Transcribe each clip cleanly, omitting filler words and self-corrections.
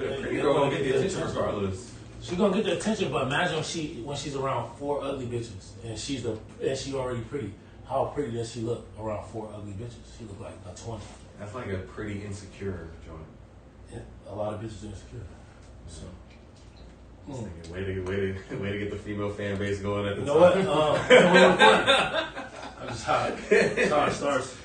Pretty girl gonna get the attention regardless. She's gonna get the attention, but imagine when she's around 4 ugly bitches and she already pretty. How pretty does she look around 4 ugly bitches? She look like a 20. That's like a pretty insecure joint. Yeah, a lot of bitches are insecure. So. Way to get the female fan base going at the time. What? That's how it starts.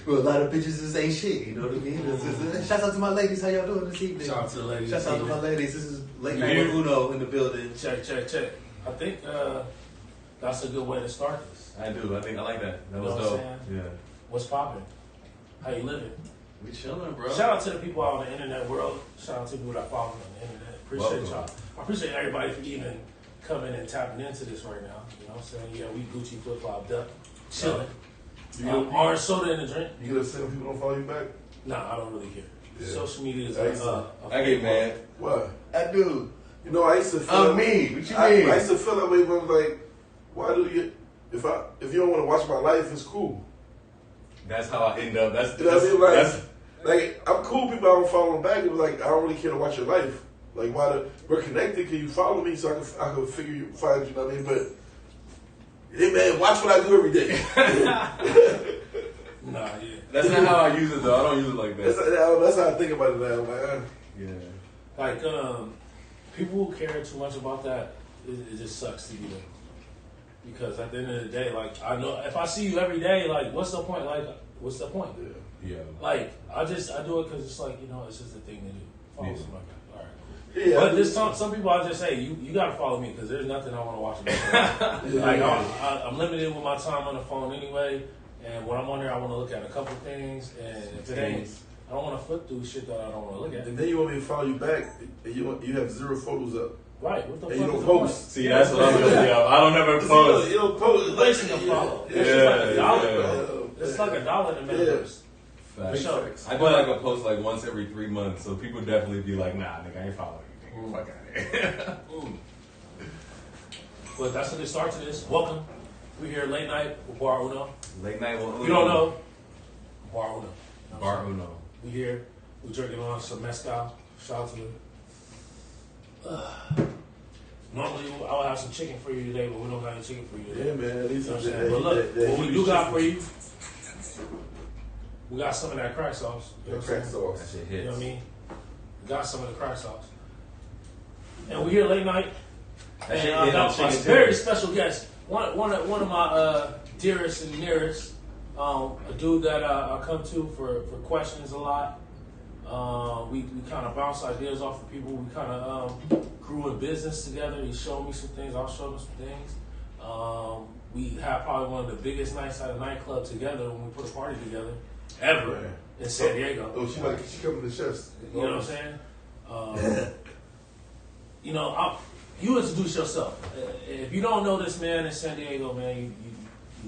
Well, a lot of bitches just ain't shit. You know what I mean? Shout out to my ladies. How y'all doing this evening? Shout out to the ladies. Shout out to my ladies. This is Late Night with Uno in the building. Check. I think that's a good way to start this. I do. I like that. That was dope. Yeah. What's poppin'? How you living? We chilling, bro. Shout out to the people out in the internet world. Shout out to people that follow me on the internet. Appreciate y'all. I appreciate everybody for even coming and tapping into this right now. You know what I'm saying? Yeah, we Gucci flip-flopped up, chilling. Orange soda in the drink. You get upset when people don't follow you back? Nah, I don't really care. Yeah. Social media is I get mad. What? I do. You know, I used to feel... I'm me. What you mean? I used to feel that way when I'm like, why do you... If you don't want to watch my life, it's cool. That's how I end up. That's like I'm cool people I don't follow back. It was like I don't really care to watch your life. Like we're connected. Can you follow me so I can find you? Know what I mean? But hey man, watch what I do every day. Nah, yeah. That's not how I use it though. I don't use it like that. That's how I think about it now. Like, yeah. Like people who care too much about that, it just sucks to be them. Because at the end of the day, like I know if I see you every day, like what's the point? Like what's the point? Yeah. Like I do it because it's like it's just a thing to do. Follow somebody. All right. Yeah. But there's some people I just say you got to follow me because there's nothing I want to watch. Like I'm limited with my time on the phone anyway, and when I'm on there, I want to look at a couple things, and if it ain't, I don't want to flip through shit that I don't want to look at. And then you want me to follow you back, and you have 0 photos up. Right, what the fuck you don't is post. See, that's what I'm guilty of. I don't ever post. You don't post. It's wasting a follow. It's just like $1, bro. It's like $1 in the metaverse. Facts. Sure. I do like a post like once every 3 months, so people definitely be like, nah, nigga, I ain't following you. Nigga, fuck out of here. But that's what it starts to this. Welcome. We here late night with Bar1ne. Late night with Uno. You don't know? Bar1ne. Bar1ne. We here. We drinking on some mezcal. Shout out to it. Normally I would have some chicken for you today, but we don't got any chicken for you today. Yeah, man. At least But look, what we do got for you, we got some of that crack sauce. You know what I'm Crack saying? sauce. That shit You know hits. what I mean? We got some of the crack sauce. And we here late night. That shit And hit on a chicken very too. special guest. One of my dearest and nearest. A dude that I come to for questions a lot. We kind of bounce ideas off of people. We kind of grew in business together. He showed me some things. I'll show him some things. We had probably one of the biggest nights at a nightclub together when we put a party together ever in San Diego. Oh, she coming to chefs. You know what I'm saying? You introduce yourself. If you don't know this man in San Diego, man, you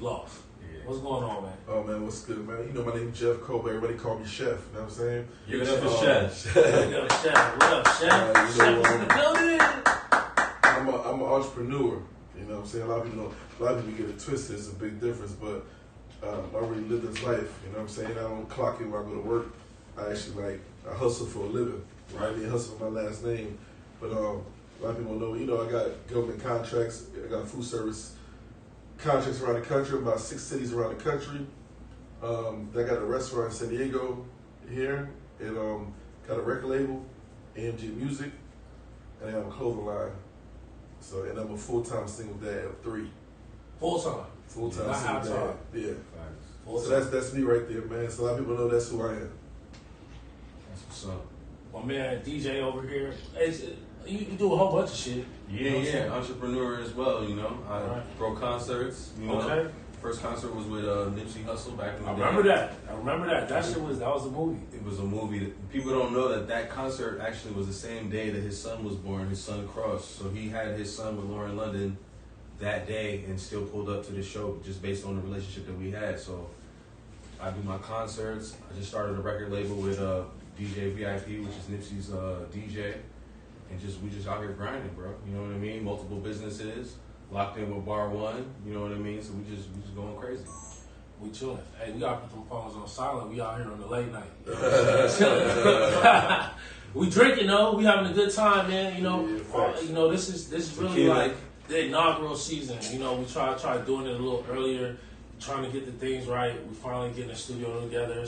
lost. What's going on, man? Oh man, what's good, man? You know my name is Jeff Colbert. Everybody call me Chef. You know what I'm saying? Give it up for Chef. What up, Chef? Chef is in the building. I'm an entrepreneur. You know what I'm saying? A lot of people get it twisted. It's a big difference, but I already live this life. You know what I'm saying? I don't clock in when I go to work. I actually I hustle for a living. Right? I mean, hustle for my last name. But a lot of people know. I got government contracts. I got food service contracts around the country, about 6 cities around the country. I got a restaurant in San Diego here, and got a record label, AMG Music, and I have a clothing line. So, and I'm a full-time single dad of 3. Full-time Single time. dad. Yeah. Full-time. So that's me right there, man. So a lot of people know that's who I am. That's what's up. My man DJ over here. You do a whole bunch of shit. Yeah. Entrepreneur as well, I throw concerts, Okay. First concert was with Nipsey Hussle back in the day. I remember that. That was a movie. It was a movie. People don't know that concert actually was the same day that his son was born, his son crossed. So he had his son with Lauren London that day and still pulled up to the show just based on the relationship that we had. So I do my concerts. I just started a record label with DJ VIP, which is Nipsey's DJ. And we just out here grinding, bro. You know what I mean? Multiple businesses, locked in with Bar1ne. You know what I mean? So we just going crazy. We chilling. Hey, we gotta put them phones on silent. We out here on the late night. We drinking though. We having a good time, man. You know, Yeah, you know this is really Tequila. like the inaugural season. You know, we try doing it a little earlier, trying to get the things right. We finally getting the studio together. We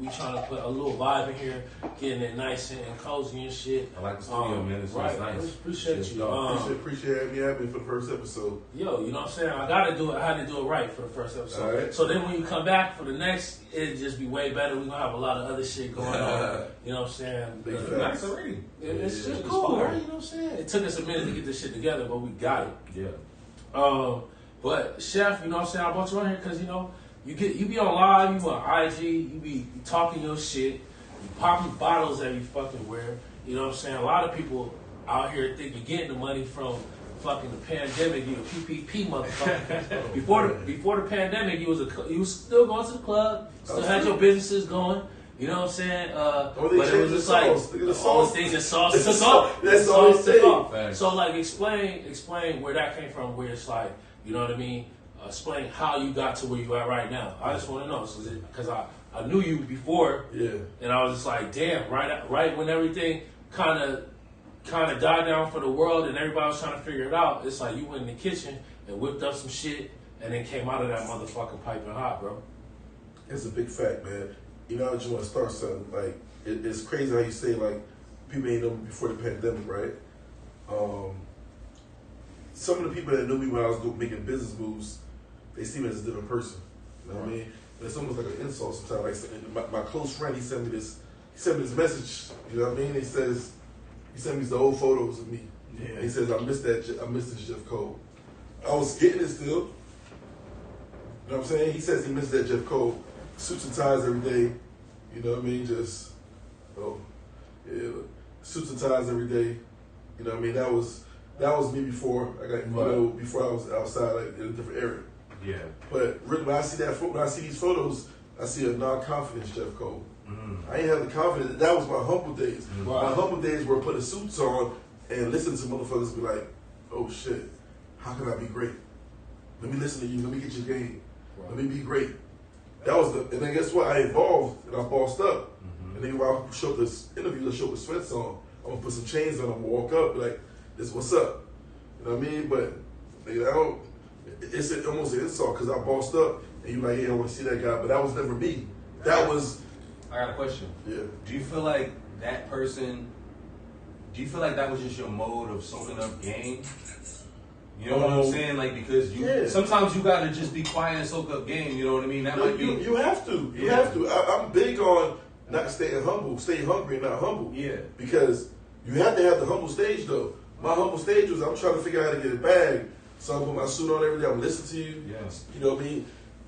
trying to put a little vibe in here, getting it nice and cozy and shit. I like the studio, man. It's right. nice. Appreciate Shit's you. dope. Appreciate me having me for the first episode. Yo, you know what I'm saying? I had to do it right for the first episode. All right. So then when you come back for the next, it'll just be way better. We're gonna have a lot of other shit going on. You know what I'm saying? Big It's facts. nice already. It's just It's cool, fire. right? You know what I'm saying? It took us a minute to get this shit together, but we got it. Yeah. But Chef, you know what I'm saying? I brought you on here because you know you be on live, you on IG, you talking your shit, you popping bottles every fucking where. You know what I'm saying? A lot of people out here think you're getting the money from fucking the pandemic. You a PPP motherfucker. before the pandemic, you was still going to the club, still had your businesses going. You know what I'm saying? But it was just like all the things that sauce took off. That's all they say. So like explain where that came from. Where it's like, you know what I mean? Explain how you got to where you are right now. I just want to know because I knew you before, and I was just like, damn, right when everything kind of died down for the world and everybody was trying to figure it out. It's like you went in the kitchen and whipped up some shit and then came out of that motherfucking piping hot, bro. It's a big fact, man. You know, I just want to start something. Like, it's crazy how you say, like, people ain't know me before the pandemic, right? Some of the people that knew me when I was making business moves, they see me as a different person. You know what I mean? And it's almost like an insult sometimes. Like, my close friend, he sent me this message. You know what I mean? He sent me the old photos of me. Yeah. He says, I miss this Jeff Cole. I was getting it still. You know what I'm saying? He says he missed that Jeff Cole. Suits and ties every day. You know what I mean? Suits and ties every day. You know what I mean? That was me before I got, before I was outside, like, in a different area. Yeah. But really, when I see these photos, I see a non-confident Jeff Cole. Mm-hmm. I ain't have the confidence. That was my humble days. Mm-hmm. My humble days were putting suits on and listening to motherfuckers be like, oh shit, how can I be great? Let me listen to you. Let me get your game. Right. Let me be great. That was and then guess what? I evolved and I bossed up. Mm-hmm. And then when I showed this interview, I showed with sweats on, I'm gonna put some chains on, I'm gonna walk up, be like, this what's up. You know what I mean? But it's almost an insult because I bossed up and you like, yeah, I want to see that guy, but that was never me. That was. I got a question. Yeah. Do you feel like that was just your mode of soaking up game? You know what I'm saying? Like, because sometimes you gotta just be quiet and soak up game, you know what I mean? That might be. You have to. You have to. I'm big on not staying humble, staying hungry and not humble. Yeah. Because you have to have the humble stage though. My humble stage was I'm trying to figure out how to get it back. So I'm put my suit on every day, I'm listening to you. Yes. You know what I mean?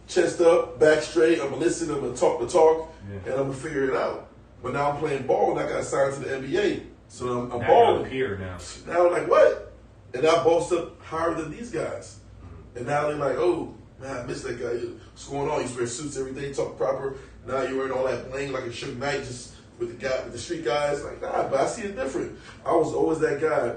Chest up, back straight, I'm gonna listen, I'm gonna talk the talk, Yeah. and I'm gonna figure it out. But now I'm playing ball and I got signed to the NBA. So I'm Now balling. you're here now. Now I'm like, what? And I bossed up higher than these guys. And now they're like, oh, man, I miss that guy. What's going on? You wear suits every day, talk proper. Now you're wearing all that bling like a Suge Knight just with the street guys. Like, nah, but I see it different. I was always that guy.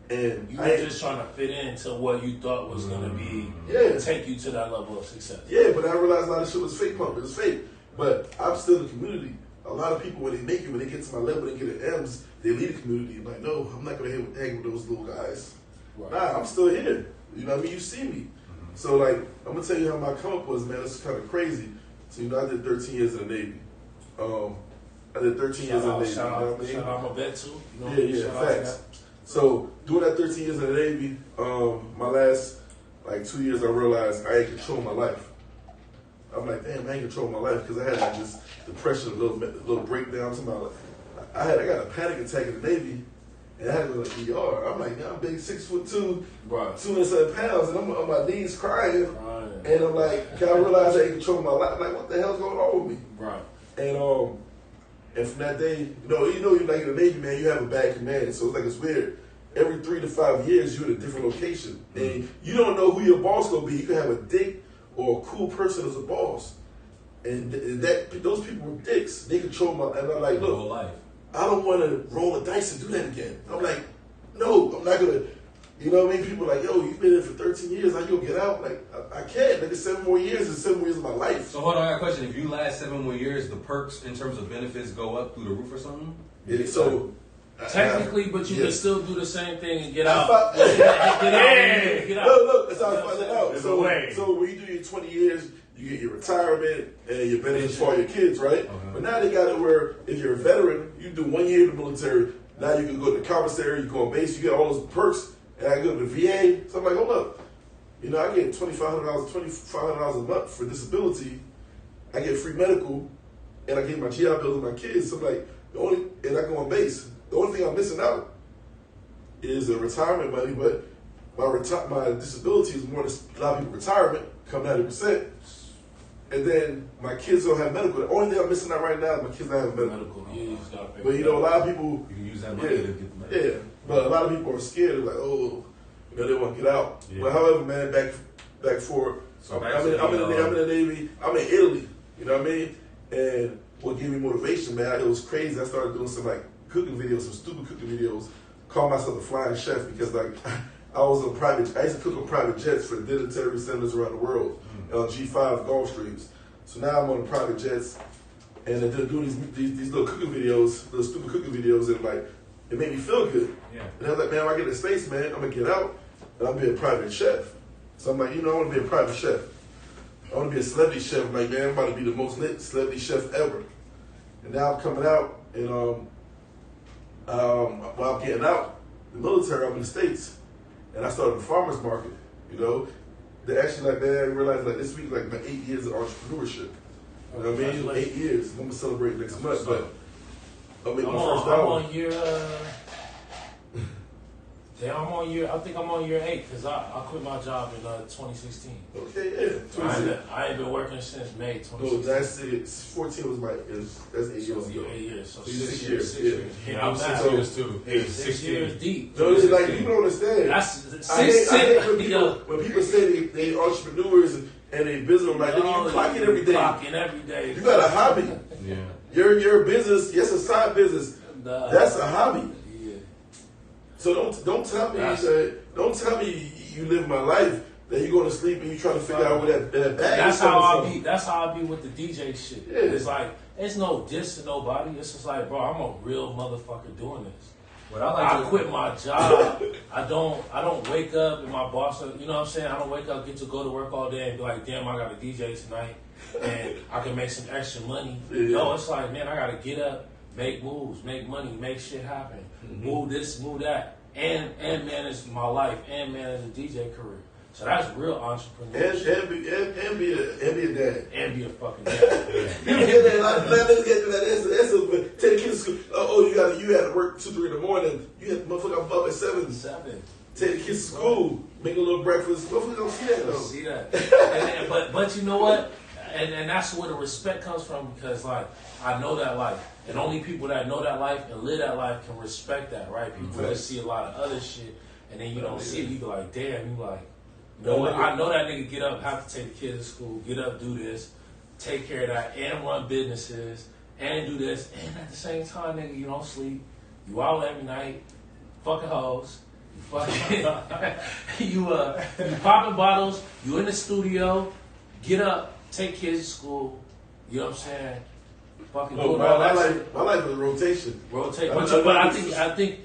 And You were just trying to fit into what you thought was going to be, take you to that level of success. Yeah, but I realized a lot of shit was fake pump. It was fake. But I'm still in the community. A lot of people, when they make it, when they get to my level, they get an M's, they leave the community. I'm like, no, I'm not going to hang with those little guys. Right. Nah, I'm still here. You know what I mean? You see me. So, like, I'm going to tell you how my come up was, man. It's kind of crazy. So, you know, I did 13 years in the Navy. I did 13 years in the Navy. Shout you know what I mean? out, my vet, too. You know, Yeah, facts. So, doing that 13 years in the Navy, my last, 2 years, I realized I ain't control my life. I'm like, damn, I ain't control my life because I had this depression, a little breakdown. I got a panic attack in the Navy, and I had to go to the ER. I'm like, I'm big, 6'2", right. 207 pounds, and I'm on my knees crying. And I'm like, I realized I ain't control my life. I'm like, what the hell's going on with me? Right. And from that day, you like in the Navy, man, you have a bad command, so it's weird. Every 3 to 5 years, you're at a different location, and you don't know who your boss gonna be. You can have a dick or a cool person as a boss, and those people were dicks. They control my. And I'm like, look, life. I don't want to roll a dice and do that again. I'm like, no, I'm not gonna. You know what I mean? People are like, yo, you've been in for 13 years. How you gonna get out? Like, I can't. Like, it's 7 more years. It's 7 more years of my life. So hold on, I got a question. If you last 7 more years, the perks in terms of benefits go up through the roof or something? So technically, but you can still do the same thing and get out. Get out. Look, that's how I found it out. So when you do your 20 years, you get your retirement and your benefits for your kids, right? But now they got it where if you're a veteran, you do 1 year in the military. Now you can go to the commissary, you go on base, you get all those perks, and I go to the VA. So I'm like, hold up. You know, I get $2,500 a month for disability. I get free medical, and I get my GI Bill to my kids. So I'm like, and I go on base. The only thing I'm missing out is the retirement money, but my disability is more than a lot of people retirement, coming 90%. And then my kids don't have medical. The only thing I'm missing out right now is my kids don't have medical. Yeah, you just gotta pay. But you know, a lot of people, you can use that money to get the medical. Yeah, but a lot of people are scared. They're like, oh, you know, they want to get out. Yeah. But however, man, back forward. So I'm in the Navy. I'm in Italy. You know what I mean? And what gave me motivation, man? It was crazy. I started doing some like cooking videos, some stupid cooking videos. Called myself a flying chef because like I used to cook on private jets for the dignitary centers around the world on G5 Gulf Streams. So now I'm on the private jets and I do these little cooking videos, little stupid cooking videos, and like it made me feel good. Yeah. And I was like, man, when I get in space, man, I'm gonna get out and I'm gonna be a private chef. So I'm like, you know, I want to be a private chef. I want to be a celebrity chef. I'm like, man, I'm about to be the most lit celebrity chef ever. And now I'm coming out, and while I'm getting out the military, I'm in the States, and I started a farmer's market. You know, they actually like, man, I realized like this week like my 8 years of entrepreneurship. You know what I mean? 8 years. I'm gonna celebrate next month, but I'll make my first dollar. I'm on year. I think I'm on year 8 because I quit my job in 2016. Okay, yeah. 2016. I ain't been working since May 2016. No, that's it. 14 was that's 8 years ago. 8 years. So 6 years. Yeah, I'm 6 years too. 6 years deep. No, it's like you don't understand. That's I hate when people say they entrepreneurs and they business. I'm like, you clock in every day. Clock in every day. You got a hobby. Yeah. Your business. Yes, a side business. That's a hobby. So don't tell me you live my life that you go to sleep and you trying to figure out where that bag that's is. That's how I be with the DJ shit. Yeah. It's like it's no diss to nobody. It's just like, bro, I'm a real motherfucker doing this. I quit my job. I don't wake up and my boss, you know what I'm saying? I don't wake up, get to go to work all day and be like, damn, I got a DJ tonight and I can make some extra money. Yeah. No, it's like, man, I gotta get up, make moves, make money, make shit happen. Move this, move that, and manage my life and manage a DJ career. So that's real entrepreneurship. And be a dad. And be a fucking dad. You get that. Let's get to that. Take the kids to school. Oh, you had to work 2, 3 in the morning. You had motherfucker up at 7. Take the kids to school. Make a little breakfast. Motherfucker don't see that though. See that. But you know what? And that's where the respect comes from because like I know that life. And only people that know that life and live that life can respect that, right? People that see a lot of other shit and then you don't see it, you be like, damn, you like, you know what? I know that nigga get up, have to take the kids to school, get up, do this, take care of that, and run businesses, and do this, and at the same time, nigga, you don't sleep, you out every night, fucking hoes, you fucking, you popping bottles, you in the studio, get up, take kids to school, you know what I'm saying? Fucking doing all that shit. My life is a rotation. But I think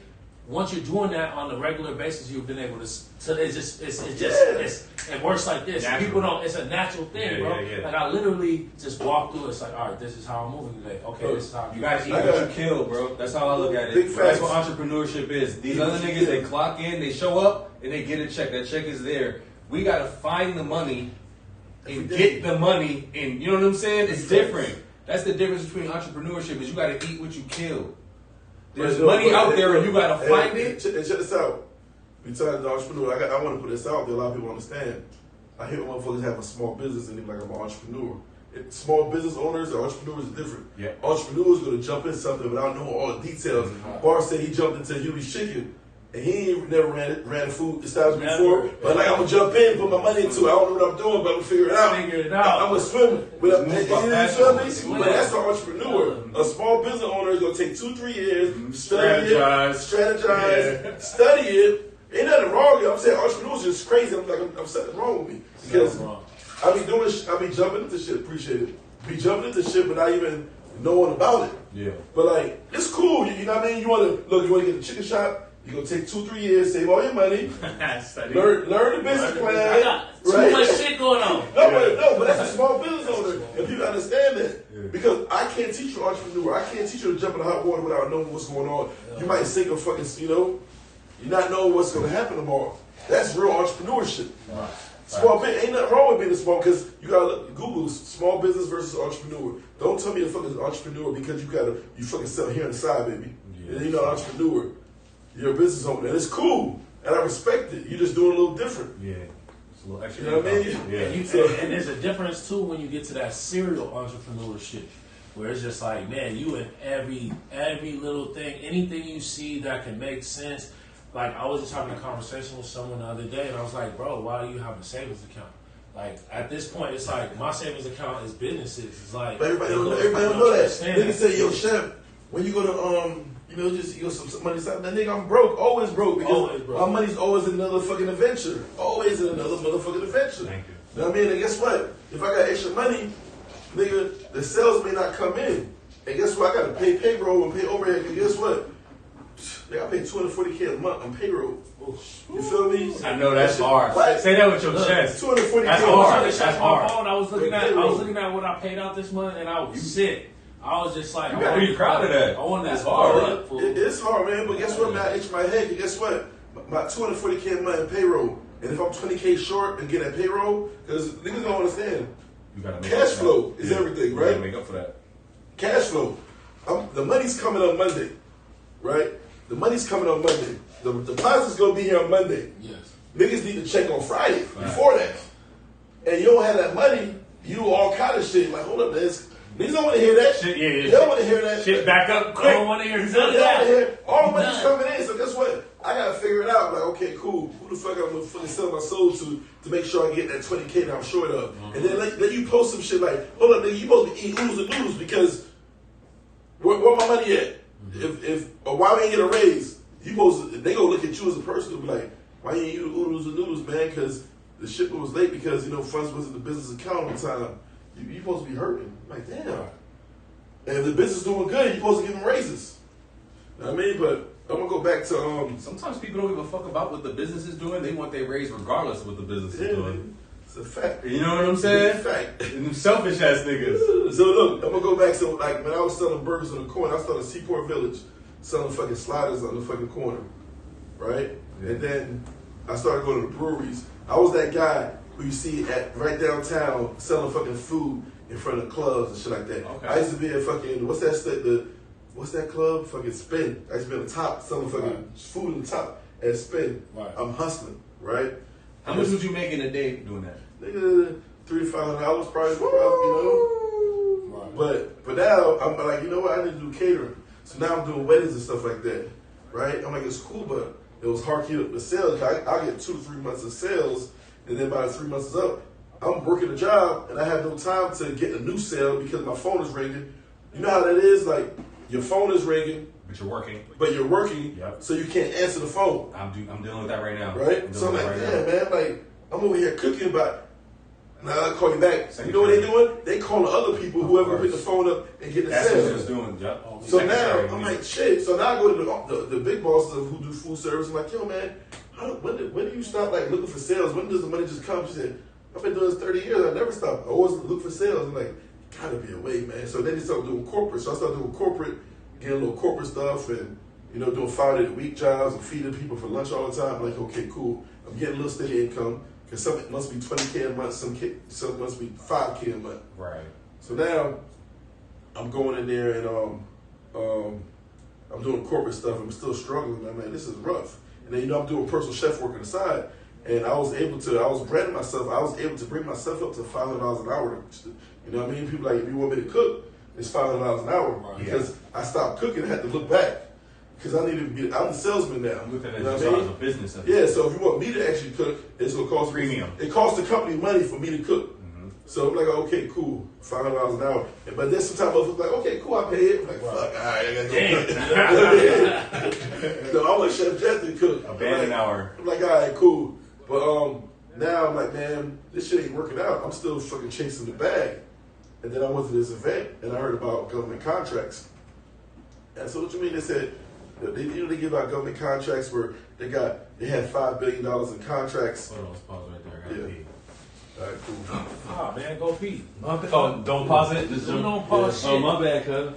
once you're doing that on a regular basis, you've been able to. So it works like this. Natural. People don't. It's a natural thing, bro. Yeah. Like I literally just walk through. It's like, all right, this is how I'm moving today. Okay, this is how you gotta eat what you kill, bro. That's how I look at it. That's what entrepreneurship is. These other niggas, they clock in, they show up, and they get a check. That check is there. We gotta find the money and get the money, and you know what I'm saying? It's different. That's the difference between entrepreneurship is you got to eat what you kill. There's money out there and you got to find it. And check this out. We talking to entrepreneur. I want to put this out there. A lot of people understand. I hear motherfuckers have a small business and they're like, I'm an entrepreneur. Small business owners and entrepreneurs are different. Yeah. Entrepreneurs are going to jump in something without knowing all the details. Bar said he jumped into Yuli's Chicken. And he ain't never ran a food establishment before. But like, I'm going to jump in, put my money into it. I don't know what I'm doing, but I'm going to figure it out. I'm going to swim. But that's the entrepreneur. A small business owner is going to take 2-3 years, study it, study it. Ain't nothing wrong with it. I'm saying entrepreneurs is crazy. I'm something wrong with me. Because I be jumping into shit, appreciate it. Be jumping into shit, but not even knowing about it. Yeah. But like, it's cool. You know what I mean? You want to get a chicken shop. You're going to take 2-3 years, save all your money, learn the business plan. I got too much shit going on. But that's a small business owner. And people understand that. Yeah. Because I can't teach you entrepreneur. I can't teach you to jump in the hot water without knowing what's going on. Yeah. You might sink a fucking, you're not knowing what's going to happen tomorrow. That's real entrepreneurship. Right. Small business, ain't nothing wrong with being a small, because you got to look, Google small business versus entrepreneur. Don't tell me you're fucking entrepreneur because you fucking sell here on the side, baby. Yeah, and you're not an entrepreneur. You're a business owner, and it's cool, and I respect it. You're just doing a little different. Yeah, it's a little extra. You know what I mean? Yeah. And there's a difference too when you get to that serial entrepreneurship, where it's just like, man, you in every little thing, anything you see that can make sense. Like, I was just having a conversation with someone the other day, and I was like, bro, why do you have a savings account? Like, at this point, it's like my savings account is businesses. It's like, but everybody don't know that. Niggas say, yo, chef, when you go to you go some money aside. That nigga, I'm broke, always broke, because my money's always in another fucking adventure. Always in another motherfucking adventure. Thank you. You know what I mean? And guess what? If I got extra money, nigga, the sales may not come in. And guess what? I gotta pay payroll and pay overhead. And guess what? They gotta pay $240K a month on payroll. You feel me? I know that's hard. What? Say that with your chest. $240K. That's hard. That's hard. I was looking at what I paid out this month, and I was sick. I was just like, you gotta be proud of that. I want that hard. It's hard, man. But guess what, man? I itch my head. Guess what? My $240K a month in payroll. And if I'm $20K short and get that payroll, because niggas don't understand. You gotta make cash flow is everything, right? You gotta make up for that. Cash flow. The money's coming on Monday, right? The money's coming on Monday. The deposit's gonna be here on Monday. Yes. Niggas need to check on Friday before that. And you don't have that money, you do all kind of shit. Like, hold up, niggas don't want to hear that. Shit, they don't want to hear that. Shit back up quick. I don't want to hear none of that. All the money's coming in, so guess what? I gotta figure it out. Like, okay, cool. Who the fuck I'm gonna fully sell my soul to make sure I get that 20K that I'm short of? Mm-hmm. And then let you post some shit like, hold up, nigga, you supposed to be eating oodles and noodles because where my money at? Mm-hmm. Or why we ain't get a raise? You supposed to, they gonna look at you as a person and be like, why you ain't eating oodles and noodles, man? Because the shipment was late because funds wasn't in the business account on time. You supposed to be hurting. I'm like, damn. And if the business is doing good, you're supposed to give them raises. You know what I mean? But I'm gonna go back to sometimes people don't give a fuck about what the business is doing. They want their raise regardless of what the business is doing. It's a fact. You know what I'm saying? It's a fact. Them selfish ass niggas. So look, I'm gonna go back to like when I was selling burgers on the corner. I started Seaport Village selling fucking sliders on the fucking corner, right? Yeah. And then I started going to the breweries. I was that guy who you see at right downtown selling fucking food in front of clubs and shit like that. Okay. I used to be at fucking what's that club? Fucking Spin. I used to be on the top selling fucking food on the top at Spin. Right. I'm hustling, right? How much would you make in a day doing that? Nigga, $300 to $500 probably, Right. But now I'm like, you know what? I need to do catering. So now I'm doing weddings and stuff like that, right? I'm like, it's cool, but it was hard to keep up the sales. I'll get 2 to 3 months of sales, and then by the 3 months is up, I'm working a job, and I have no time to get a new sale because my phone is ringing. You know how that is? Like, your phone is ringing. But you're working. Yep. So you can't answer the phone. I'm dealing with that right now. Right? So I'm like, damn, man, like, I'm over here cooking, but now I call you back. You know what they're doing? They calling other people, whoever pick the phone up and get the sale. That's what it's doing, yep. So now, I'm like, shit. So now I go to the big bosses who do food service. I'm like, yo, man, when do you stop, like, looking for sales? When does the money just come? She said, I've been doing this 30 years. I never stop. I always look for sales. I'm like, gotta be a way, man. So then they started doing corporate. So I started doing corporate, getting a little corporate stuff and, doing 5-day-a-week jobs and feeding people for lunch all the time. I'm like, okay, cool. I'm getting a little steady income. Because some must be $20K a month, some must be $5K a month. Right. So now I'm going in there and I'm doing corporate stuff. I'm still struggling. Man, this is rough. And then I'm doing personal chef work on the side. And I was branding myself. I was able to bring myself up to $500 an hour. You know what I mean? People like, if you want me to cook, it's $500 an hour. Right. Because I stopped cooking and had to look back. Because I'm the salesman now. Look at that as a business. Yeah, so if you want me to actually cook, it's going to cost premium. It costs the company money for me to cook. Mm-hmm. So I'm like, okay, cool, $500 an hour. But then sometimes I was like, okay, cool, I pay it. I'm like, fuck, all right, I got to go cook. So I want Chef Jeff to cook. An hour. I'm like, all right, cool. But now I'm like, man, this shit ain't working out. I'm still fucking chasing the bag. And then I went to this event and I heard about government contracts. And so what you mean? They said they give out government contracts where they had $5 billion in contracts. Hold on, let's pause right there. I gotta pee. All right, cool. Ah, man, go pee. Oh, don't pause it. Just Don't pause shit. Oh, my bad, cuz.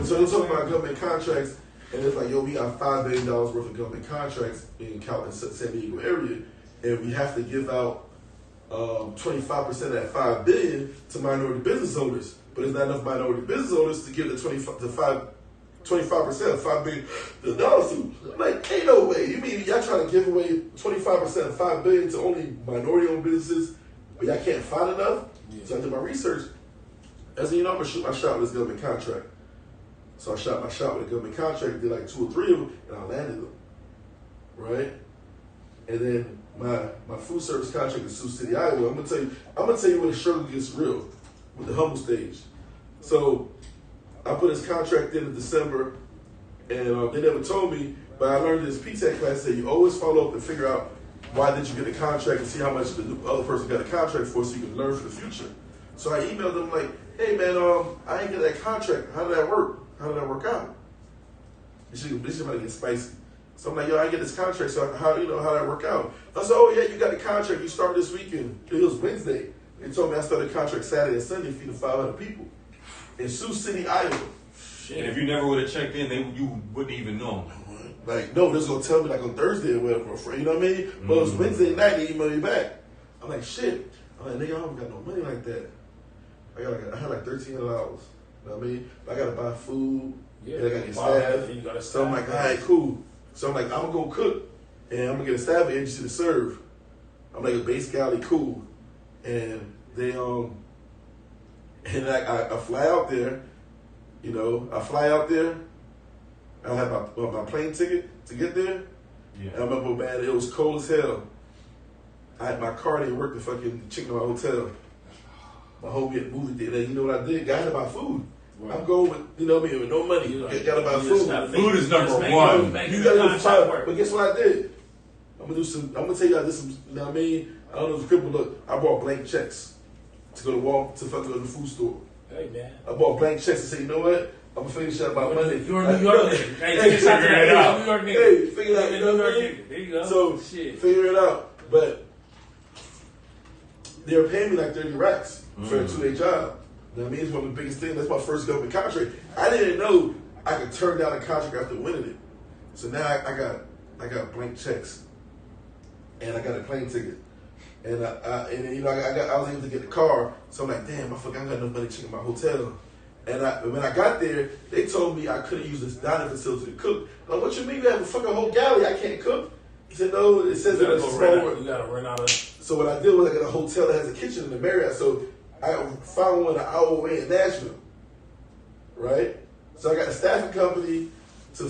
So they're talking about government contracts, and it's like, we got $5 billion worth of government contracts in San Diego area, and we have to give out 25% of that $5 billion to minority business owners, but there's not enough minority business owners to give the 25% of $5 billion to. I'm like, ain't no way. You mean y'all trying to give away 25% of $5 billion to only minority-owned businesses, but y'all can't find enough? Yeah. So I did my research. I said, I'm gonna shoot my shot with this government contract. So I shot my shot with a government contract, did like 2 or 3 of them, and I landed them. Right? And then my food service contract in Sioux City, Iowa. I'm gonna tell you when the struggle gets real with the humble stage. So I put this contract in December, and they never told me, but I learned this PTAC class that you always follow up and figure out why did you get a contract and see how much the other person got a contract for, so you can learn for the future. So I emailed them like, hey man, I ain't get that contract. How did that work? How did that work out? This shit about to get spicy. So I'm like, I get this contract, so how that work out? I said, oh yeah, you got the contract, you start this weekend. It was Wednesday. They told me I started the contract Saturday and Sunday, feeding 500 people in Sioux City, Iowa. Shit. And if you never would have checked in, you wouldn't even know. Like, no, they're just gonna tell me like on Thursday or whatever, you know what I mean? But it was Wednesday night, they emailed me back. I'm like, shit. I'm like, nigga, I don't got no money like that. I had like $1,300. You know what I mean? I gotta buy food, and I gotta get staff. So I'm like, all right, cool. So I'm like, I'm gonna go cook, and I'm gonna get a staff agency to serve. I'm like, a base galley, cool. And they and I fly out there, I had my plane ticket to get there. Yeah. And I remember, man, it was cold as hell. I had my car, they worked the fucking chicken in my hotel. My whole get moved there. You know what I did? I had to buy food. Right. I'm going with, with no money. You gotta buy food. Food is number one. You gotta find. But guess what I did? I'm gonna tell you I did some, you know what I mean? I don't know if it's crippled. Look, I bought blank checks to go to fucking go to the food store. Hey man. I bought blank checks and say, you know what? I'm gonna finish up my money. You're a New York nigga. Hey, figure it out. New York nigga. Hey, figure it out. You know what I mean? There you go. So, figure it out. But they were paying me like 30 racks for a 2-day job. You know what I mean? It's one of the biggest things. That's my first government contract. I didn't know I could turn down a contract after winning it. So now I got blank checks, and I got a plane ticket, and I was able to get the car. So I'm like, damn, I got enough money to check in my hotel. And when I got there, they told me I couldn't use this dining facility to cook. I'm like, what you mean you have a fucking whole galley? I can't cook. He said, no, it says that it's small. You gotta rent out of. So what I did was I got a hotel that has a kitchen in the Marriott. So I found one an hour away in Nashville, right? So I got a staffing company to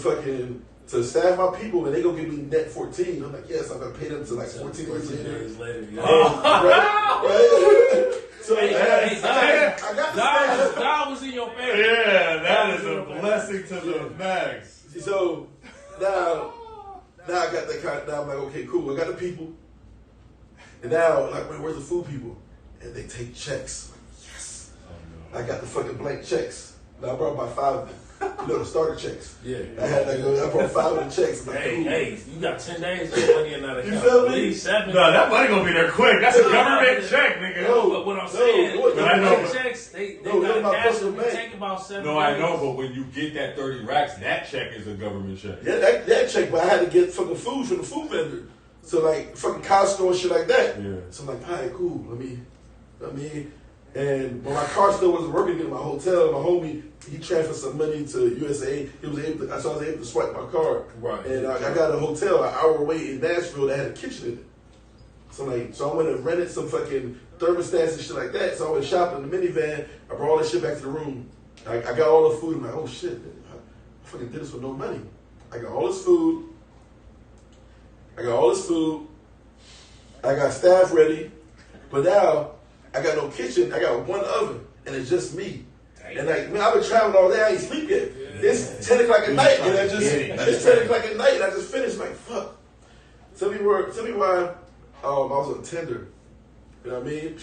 staff my people, and they gonna give me net 14. I'm like, yes, I'm gonna pay them to like 14 days later. Yeah. Right? So I got the staff. God was in your favor. Yeah, that is a blessing to the max. So now I got that kind. Now I'm like, okay, cool. I got the people, and now like, where's the food people? And they take checks. Yes. I got the fucking blank checks. Now I brought about 5 of them. The starter checks. Yeah. I brought 5 of the checks. Like, hey, you got 10 days to get money in that account. You feel me? 7. No, that money gonna be there quick. That's a government check, nigga. No, but what I'm saying, the checks, they got cash and take about 7 days. No, I know, but when you get that 30 racks, that check is a government check. Yeah, that check, but I had to get fucking food from the food vendor. So like fucking Costco and shit like that. Yeah. So I'm like, all right, cool. Let me, and when my car still wasn't working in my hotel, my homie, he transferred some money to USA. So I was able to swipe my card. Right. And I got a hotel an hour away in Nashville that had a kitchen in it. So I went and rented some fucking thermostats and shit like that. So I went shopping in the minivan. I brought all that shit back to the room. I got all the food. I'm like, oh shit, I fucking did this with no money. I got all this food. I got staff ready. But now, I got no kitchen. I got one oven. And it's just me. And like, man, I've been traveling all day. I ain't sleep yet. Yeah. It's 10 o'clock at night. And it's 10 o'clock at night. And I just finished. Like, fuck. Tell me why I was on Tinder. You know what I mean?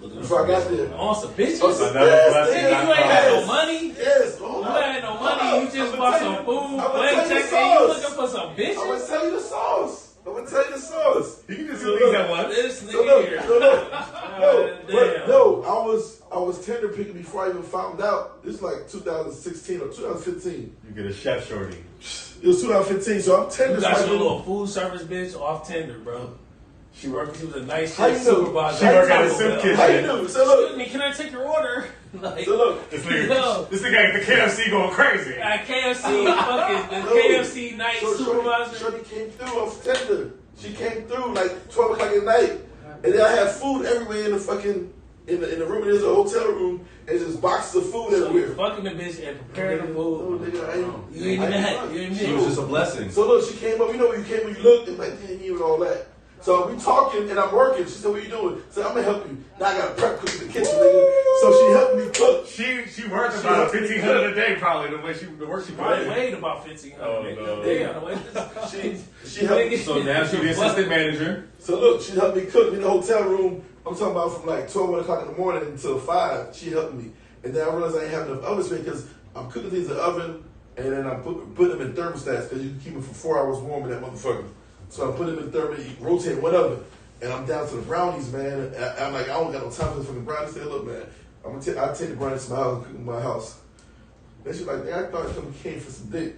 Before I got there. On some bitches? On some Nigga, yes, you ain't had no money? Yes. You ain't had no money, you just bought some food, blank check, and you looking for some bitches? I'm gonna tell you the sauce. I'm gonna tell you the sauce. You can just do things at once. This nigga here. No, I was tender picking before I even found out. This is like 2016 or 2015. You get a chef shorty. It was 2015, so I'm tender. You got your little food service bitch off Tinder, bro. She was a nice How you shit know? supervisor. She worked at a soup kitchen. How you know? So look. Excuse me, can I take your order? Like, So look. This nigga at the KFC going crazy. At KFC, fucking the KFC night supervisor. Shorty came through off Tinder. She came through like 12 o'clock at night, and then I had food everywhere in the fucking in the room. There's a hotel room, and just boxes of food So everywhere. you fucking the bitch and preparing the Oh, food. nigga, You ain't even had. You ain't She even was just a blessing. So look, she came up. You know when you came when you looked and like damn you and all that. So we talking and I'm working. She said, "What you doing?" I said, "I'm gonna help you." Now I gotta prep cook in the kitchen, nigga. So she helped me cook. She worked about 1,500 a day probably the work she probably put in. weighed about 1,500. Oh, no. Damn, She helped me. So now she's the assistant manager. So look, she helped me cook in the hotel room. I'm talking about from like 12 o'clock in the morning until 5. She helped me. And then I realized I ain't have enough oven space because I'm cooking things in the oven and then I'm putting them in thermostats because you can keep them for 4 hours warm in that motherfucker. So I put them in thermostat, rotate one oven. And I'm down to the brownies, man. I'm like, I don't got no time for the fucking brownies. Say, look, man, I'll take the brownies to my house and cook in my house. Then she's like, I thought you came for some dick.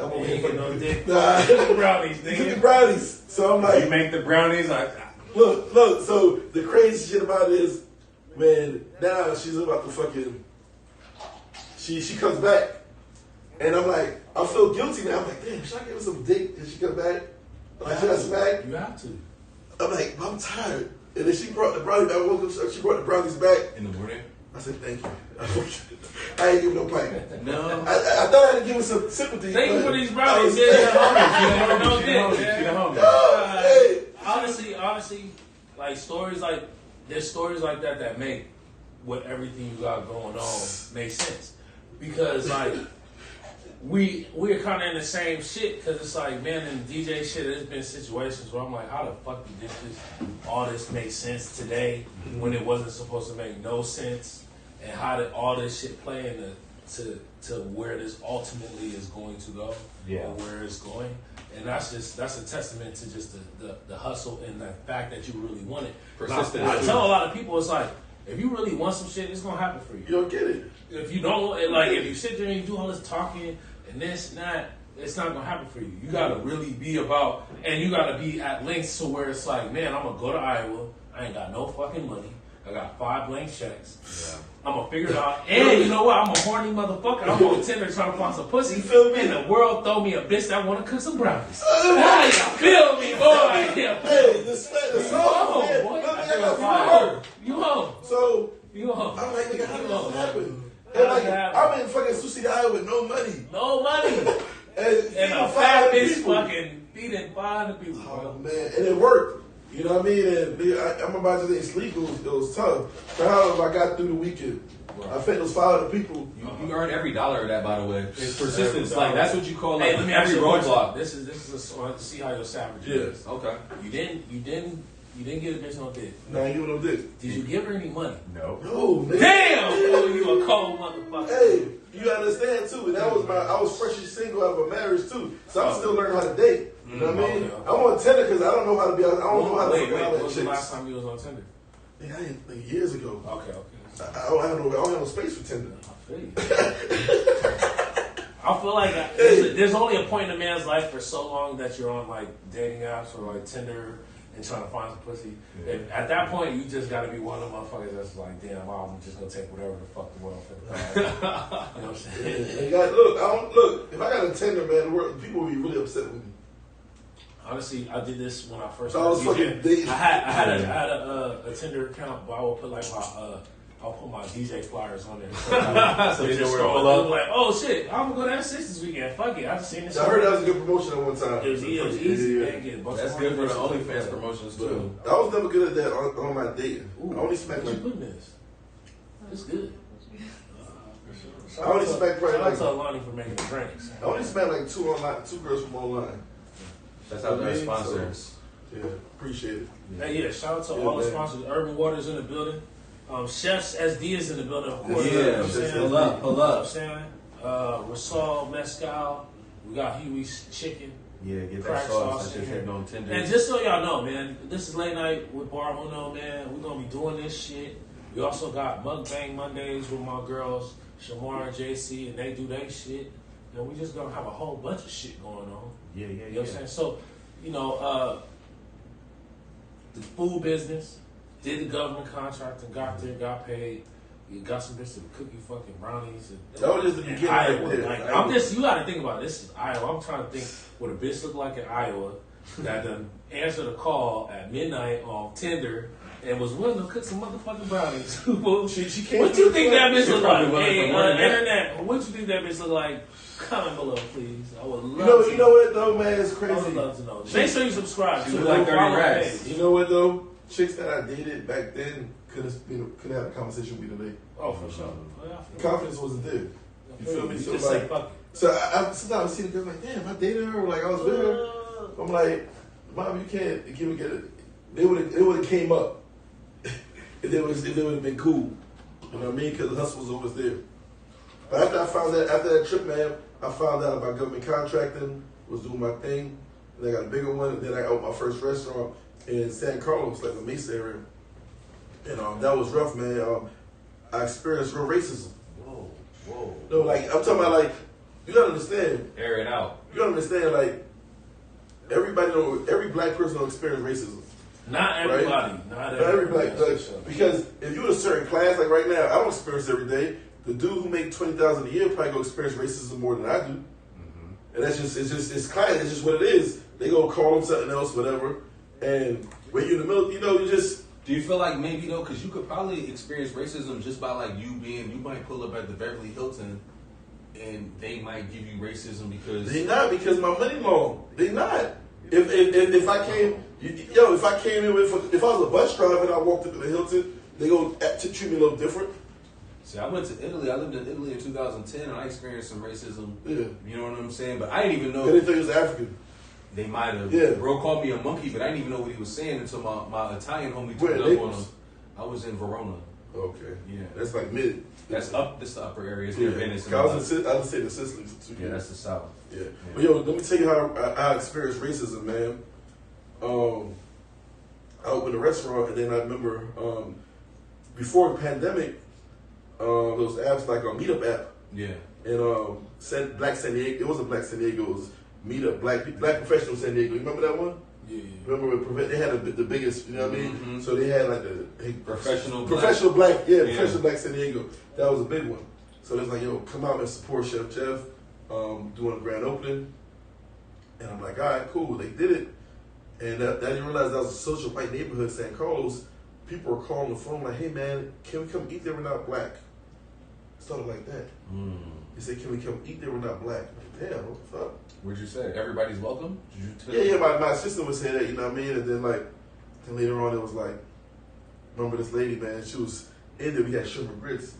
I'm over here no dick. Nah. Brownies, Cook the nigga. brownies. So I'm like, You make the brownies. Look. So the crazy shit about it is, man, now she's about to fucking. She comes back, and I'm like, I feel guilty now. I'm like, damn, should I give her some dick? Did she come back? Like, should I smack? You have to. I'm like, I'm tired. And then she brought the brownies back. I woke up, she brought the brownies back. In the morning? I said, thank you. I ain't give no pipe. No. I thought I had to give her some sympathy. Thank you but for these I brownies. was- Yeah, She no the dick. homie. She the homie. Hey. Honestly, like stories like there's stories like that make what everything you got going on make sense because like we're kind of in the same shit because it's like man in the DJ shit there's been situations where I'm like how the fuck did all this make sense today when it wasn't supposed to make no sense and how did all this shit play into to where this ultimately is going to go or where it's going. And that's a testament to just the hustle and the fact that you really want it. Persistence. I tell a lot of people, it's like, if you really want some shit, it's going to happen for you. You don't get it. If you don't, like, if you sit there and you do all this talking and this and that, it's not going to happen for you. You got to really be about, and you got to be at lengths to where it's like, man, I'm going to go to Iowa. I ain't got no fucking money. I got 5 blank checks. Yeah. I'm gonna figure it out. And you know what? I'm a horny motherfucker. I'm on Tinder trying to find some pussy. You feel me? And the world throw me a bitch that want to cook some brownies. Hey, you feel me, boy? Hey, the song, man. Boy. You home. So, You home. I'm like, nigga, how did home. that happen? And like, I'm in fucking Sushi Iowa with no money. No money. And a fat bitch fucking feeding 500 people. Oh, man. And it worked. You know what I mean? And nigga, I'm about to say sleep. It was tough. So how I got through the weekend? I fed those 500 people. You earn every dollar of that, by the way. It's persistence. Like that's what you call like Let me ask every you a question. roadblock. This is I want to see how your savage Yes. is. Okay. You didn't get a bitch no dick. Nah, you know this. Did you give her any money? No. No, man. Damn! Oh, you a cold motherfucker. Hey, you gotta understand too. And that was I was freshly single out of a marriage too, so I'm still learning how to date. You know what I mean? Okay. I'm on Tinder because I don't know how to be. I don't know how to Wait, fucking when was the chicks. last time you was on Tinder? Nigga, I ain't like years ago. Okay. I don't have no space for Tinder. I feel you. I feel like there's only a point in a man's life for so long that you're on like dating apps or like Tinder and trying to find some pussy. If, at that point, you just got to be one of the motherfuckers that's like, damn, I'm just gonna take whatever the fuck the world finna throw at me. You know what I'm saying? And look. If I got a Tinder, man, the world, people would be really upset with me. Honestly, I did this when I first So I was started fucking dating. I had a Tinder account, but I would put like I'll put my DJ flyers on there. So you know where to scroll pull up. like, oh shit, I'm gonna go down 6 this weekend. Fuck it, I've seen this. I heard that was a good promotion at one time. It was easy, Yeah. man. Get That's good for the OnlyFans promotions too. I was never good at that on my dating. Ooh, I only smacked what like you putting this? It's good. I only smacked probably Shout out like to Alani for making the drinks. I only smacked like 2 girls from online. That's how they're I mean, sponsors. Yeah, appreciate it. Hey, yeah, shout out to all the sponsors. Urban Waters in the building. Chefs SD is in the building, of course. Yeah, you know what I'm saying? pull up. You know what I'm saying? Rasol, Mezcal. We got Huey's Chicken. Yeah, get Crack that sauce. sauce That in shit here. on tender. And just so y'all know, man, this is Late Night with Bar1ne, man. We're going to be doing this shit. We also got Mukbang Mondays with my girls, Shamar and JC, and they do their shit. And we just going to have a whole bunch of shit going on. Yeah. You know what I'm saying? So, you know, the food business, did the government contract and got there, got paid. You got some bitches of cookie fucking brownies. And, That was just the beginning Iowa. right there. Like, I'm just, you got to think about it. This is Iowa. I'm trying to think what a bitch look like in Iowa that done answered a call at midnight on Tinder and was willing to cook some motherfucking brownies. She came What you think that bitch She look probably like? wasn't Hey, from where that- internet, what you think that bitch look like? Comment below, please. I would love to You know what though, man? It's I would crazy. love to know. Make sure you subscribe. She to look the like 30 follow racks. page. You know what though? Chicks that I dated back then couldn't have a conversation with me today. Oh, for sure. Confidence wasn't there. You feel me? You So just say like, fuck it. so I sometimes I see the girl like, damn, I dated her, or like I was with her. I'm like, Mom, you can't get it. It would have came up if they would have been cool. You know what I mean? Because the hustle was always there. But after that trip, man, I found out about government contracting, was doing my thing, and I got a bigger one, and then I opened my first restaurant in San Carlos, like the Mesa area. And that was rough, man. I experienced real racism. Whoa. No, like, I'm talking about, like, you gotta understand. Air it out. You gotta understand, like, every black person don't experience racism. Not everybody. Not Every everybody. black, because if you're in a certain class, like right now, I don't experience it every day. The dude who make $20,000 a year probably gonna experience racism more than I do. Mm-hmm. And it's class. It's just what it is. They gonna call them something else, whatever. And when you're in the middle, you just. Do you feel like maybe though, because you could probably experience racism just by like you might pull up at the Beverly Hilton, and they might give you racism because They not, because my money long. They not. If I came, if I came in with, if I was a bus driver and I walked into the Hilton, they go treat me a little different. See, I went to Italy. I lived in Italy in 2010, and I experienced some racism. Yeah. You know what I'm saying? But I didn't even know. They didn't think it was African. They might have. Yeah. Bro called me a monkey, but I didn't even know what he was saying until my Italian homie Where, took it up on Naples? him. I was in Verona. Okay. Yeah. That's like mid. That's up. This the upper area. It's near Venice. and I all was that. I was saying the Sicily. Yeah, that's the south. Yeah. But yo, let me tell you how I experienced racism, man. I opened a restaurant, and then I remember before the pandemic, there was apps like a Meetup app, Yeah. and Black San Diego. It wasn't Black San Diego. It was Meetup Black Professional San Diego. You remember that one? Yeah. Remember they had the biggest, you know what I mean? Mhm. So they had like the Professional Black, Yeah. Professional Black San Diego. That was a big one. So it's like, yo, come out and support Chef Jeff, doing a grand opening. And I'm like, all right, cool. They did it. And I didn't realize that was a social white neighborhood, San Carlos. People were calling the phone like, hey man, can we come eat there? We're not black. It started like that. He said, can we come eat there? We're not black. I'm like, damn, what the fuck? What'd you say? Everybody's welcome? Did you tell Yeah, my sister would say that, you know what I mean? And then later on it was like, remember this lady, man, she was in there, we had shrimp and grits.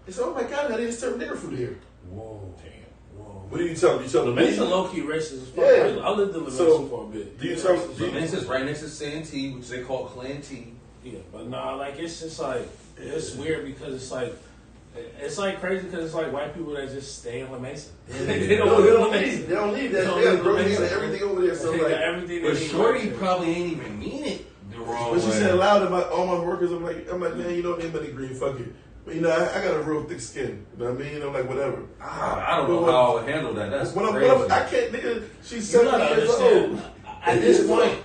They said, oh my God, how they just serve nigger food here? Whoa. Damn. Whoa. What do you tell them? You tell them It's a low-key racist as fuck. Yeah. I lived in the So, for a bit. do you tell them? Venice is right next to Santee, which they call Clan T. Yeah, but nah, like, it's just like, it's weird because it's like crazy because it's like white people that just stay in La Mesa. They don't They don't need that. They don't They got need groceries the and everything over there. So They got like, everything But they need. Shorty probably ain't even mean it the wrong when she way. said loud to all my workers, I'm like, man, you know, anybody green, fuck it. But you know, I got a real thick skin. You know what I mean? I'm like, whatever. I don't know how I would handle that. That's When crazy. I can't, nigga. She's You gotta 70 years understand. old.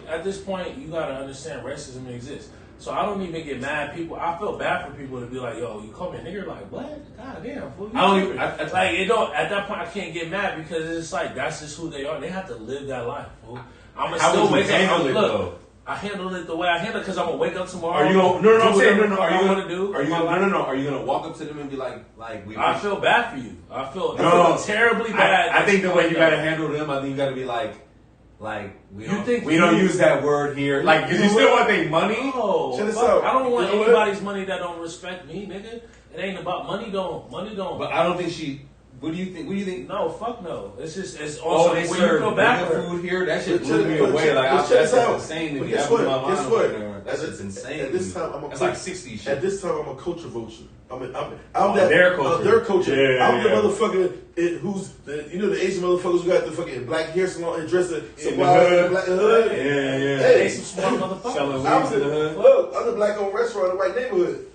At this point, you gotta understand racism exists. So I don't even get mad. I feel bad for people to be like, "Yo, you call me a nigger?" Like, what? God damn, fool. I don't even- like it don't. At that point, I can't get mad because it's like that's just who they are. They have to live that life, fool. I'm gonna How still would you wake up. handle it, Look, though? I handle it the way I handle it because I'm gonna wake up tomorrow. Are you gonna? No, I'm saying no. Are you gonna gonna do? Are you my gonna, life? no. Are you gonna walk up to them and be like we? I feel bad for you. I feel No. terribly bad. I think the way you gotta gotta handle. handle them. I think you gotta be like we You don't. think We don't use that word here. Like, because you still want their money. No, Check this fuck. out. I don't want You know what? anybody's money that don't respect me, nigga. It ain't about money. Don't. But I don't think she. What do you think? What do you think? No, fuck no. It's just it's Oh, also they when you serve go back vegan food here. That shit blew me But away. Like check that's this out. insane to But me. guess That blew what? my mind. Guess what? That's just insane. At this time, I'm a That's like 60 shit. At this time, I'm a culture vulture. I'm their culture. Their culture. Yeah, I'm the yeah. motherfucker who's the the Asian motherfuckers who got the fucking black hair salon and dressing In the supplies in the hood. black hood. Yeah, yeah. they Hey, some smart motherfuckers. Selling I'm weeds in the hood. look, I'm the black-owned restaurant in the white neighborhood.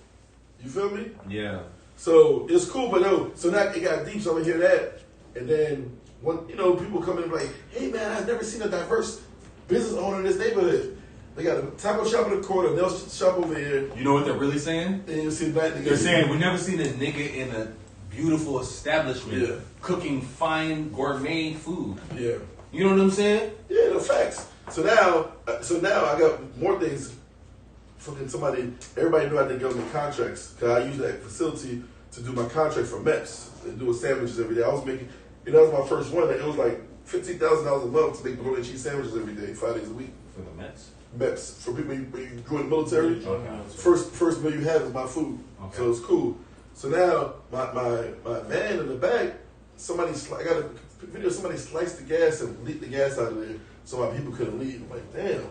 You feel me? Yeah. So it's cool, but no. So now it got deep. So I'm gonna hear that, and then when people come in and be like, "Hey man, I've never seen a diverse business owner in this neighborhood. They got a taco shop in the corner, nail shop over here, You know what they're really saying? and you see the black nigga. They're saying We never seen a nigga in a beautiful establishment Yeah. cooking fine gourmet food. yeah, You know what I'm saying? yeah, the facts. So now I got more things. Fucking somebody, everybody knew I did government contracts because I used that facility to do my contract for MEPS and doing sandwiches every day. I was making, that was my first one. It was like $15,000 a month to make bologna and cheese sandwiches every day, 5 days a week. For the Mets. MEPS for people when you join the military. Okay. First meal you have is my food, Okay. so it's cool. So now my van in the back, I got a video. Somebody sliced the gas and leaked the gas out of there, so my people couldn't leave. I'm like, damn.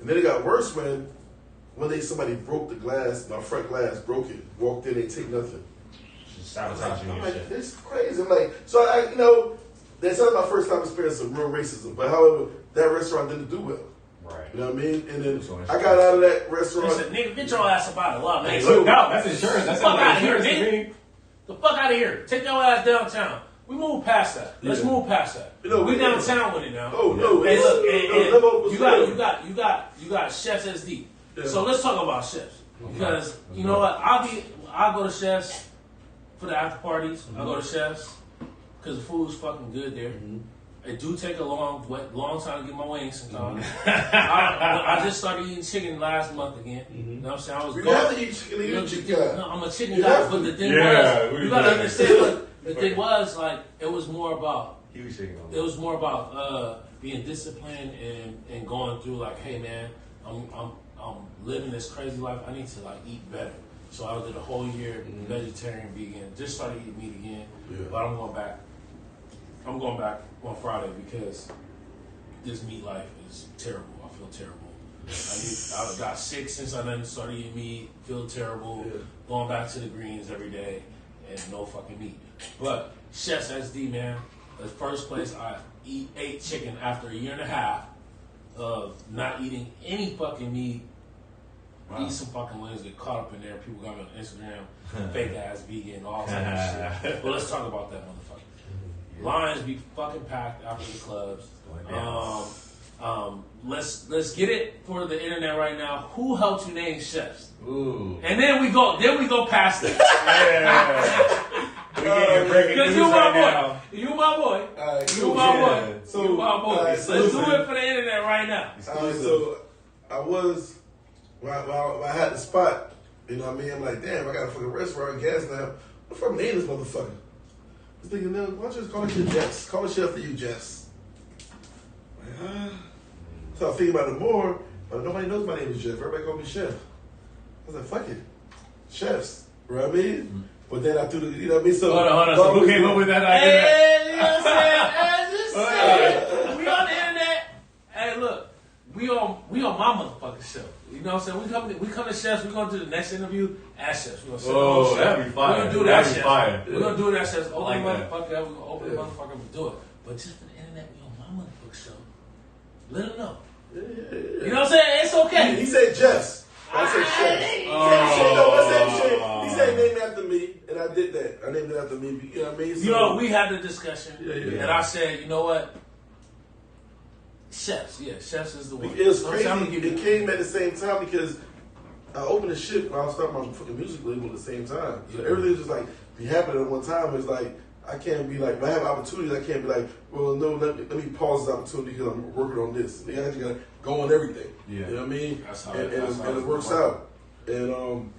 And then it got worse when one day somebody broke the glass, my front glass broke it. Walked in, they take nothing. Just sabotaging I'm your like, shit. this is crazy. I'm like, so that's not my first time experiencing real racism. But however, that restaurant didn't do well. Right. You know what I mean? And then So I got out of that restaurant. Listen, nigga, get your ass up out of luck, man. Hey, look out. That's insurance. That's Fuck out of here, insurance to nigga. me. The fuck out of here. Take your ass downtown. We move past that. Let's Yeah. move past that. We downtown with it now. Oh no! Hey, look, and you got Chefs SD. Yeah. So let's talk about chefs because you know what? I'll go to chefs for the after parties. I go to chefs because the food's fucking good there. It do take a long time to get my wings sometimes. I just started eating chicken last month again. You know what I'm saying? I was You going. have to eat chicken. You chicken guy. No, I'm a chicken You guy, have but to. the thing Yeah, was, we you gotta got it. understand. Look, the thing was like it was more about He was shaking on it was more about being disciplined and going through like, hey man, I'm living this crazy life. I need to like eat better. So I did a whole year vegetarian, vegan. Just started eating meat again, but I'm going back. I'm going back on Friday because this meat life is terrible. I feel terrible. I got sick since I done started eating meat. Feel terrible. Yeah. Going back to the greens every day and no fucking meat. But Chef's SD, man, the first place I ate chicken after a year and a half of not eating any fucking meat. Wow. Eat some fucking wings, get caught up in there. People got me on Instagram, fake ass vegan, all type of shit. But let's talk about that motherfucker. Lines be fucking packed after the clubs. Let's get it for the internet right now. Who helped you name chefs? Ooh. And then we go past it. Yeah. We getting breaking Because news you my right boy. now. You my boy. Alright, You cool. my Yeah. boy. So, You my boy. alright, Let's so do listen. it for the internet right now. So I was when I had the spot. You know what I mean? I'm like, damn, I got a fucking restaurant, gas now. What the fuck name this motherfucker? I was thinking, why don't you just call it your Jess? Call it chef for you, Jess. Like, So I was thinking about it more, but nobody knows my name is Jeff. Everybody call me Chef. I was like, fuck it. Chefs. You know what I mean? But then I threw the, you know what I mean? So, Hold on. So who came up with that idea? Hey, you know what I'm saying? We on the internet. Hey, look, we on my motherfucking show. You know what I'm saying? We come to chefs. We're gonna do the next interview as chefs. We're gonna sit Oh, on chef. that'd be fire. We're gonna do that That'd be chefs. fire. We're gonna do that chefs. Open like the that. motherfucker. We're gonna open the motherfucker and do it. But just for the internet, we on my motherfucking show. Let them know. Yeah. You know what I'm saying? It's okay. He said Jess. I said Chef. He said name it after me, and I did that. I named it after me. You know what I mean? So, You know, we had the discussion, Yeah. and I said, you know what? Chefs, chefs is the one. it was So crazy. I'm gonna give you It came at the same time because I opened the ship and I was starting my fucking music label at the same time. So everything was just like be happening at one time. It's like I can't be like, if I have opportunities, I can't be like, well, no, let me pause this opportunity because I'm working on this. You actually got to go on everything. Yeah. You know what I mean? That's how and that's how it works out. And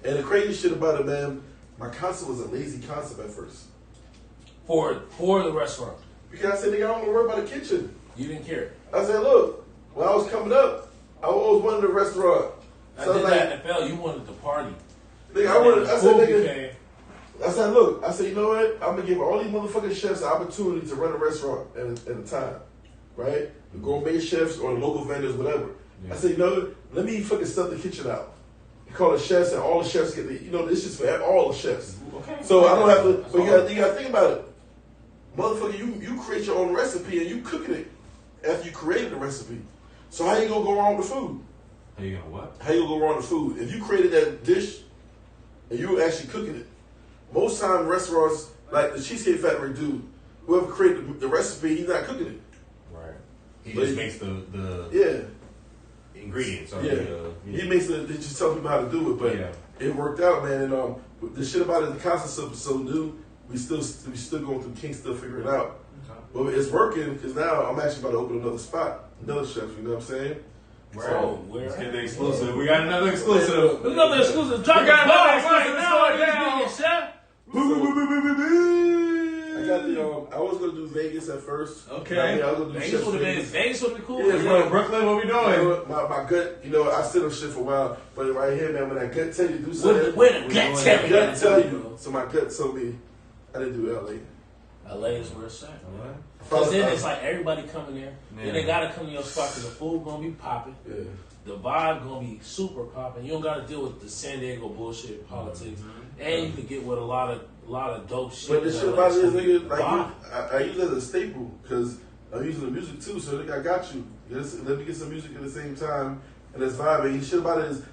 the crazy shit about it, man, my concept was a lazy concept at first. for the restaurant. Because I said, nigga, I don't want to worry about the kitchen. You didn't care. I said, look, when I was coming up, I always wanted a restaurant. I So did like, that in the NFL. You wanted the party. nigga, I said, Food nigga, became- I said, look, you know what? I'm gonna give all these motherfucking chefs the opportunity to run a restaurant at a time, right? The gourmet chefs or the local vendors, whatever. Yeah. I said, you know what? Let me fucking sub the kitchen out. You call the chefs, and all the chefs get the, this is for all the chefs. Okay. So I don't have to. But you gotta think about it, motherfucker. You create your own recipe and you cooking it after you created the recipe. So how you gonna go wrong with food? How you gonna what? How you gonna go wrong with food? If you created that dish and you were actually cooking it. Most time restaurants, like the Cheesecake Factory dude, whoever created the recipe, he's not cooking it. Right. He just makes the ingredients. Or he makes it. They just tell people how to do it, but it worked out, man. And the shit about it, the concept is so new. We still going through kinks, still figuring it out. Okay. But it's working because now I'm actually about to open another spot, another chef. You know what I'm saying? Right. So let's get the exclusive. We got another exclusive. Another exclusive. Drop the ball right now, chef. I got I was gonna do Vegas at first. Okay. I was gonna do Vegas would have been cool. Yeah, Brooklyn, what we doing? My gut, I sit on shit for a while, but right here, man, when that gut tell you to do something, when the gut tell you. So my gut told me I didn't do LA. LA is where it's at. Because then it's like everybody coming there. Yeah. Then they gotta come to your spot because the food gonna be popping. Yeah. The vibe gonna be super popping. You don't gotta deal with the San Diego bullshit politics, and you can get with a lot of dope shit. But the shit about it is, nigga, like I use it as a staple because I'm using the music too. So I got you. Let me get some music at the same time, and it's vibing. The shit about it is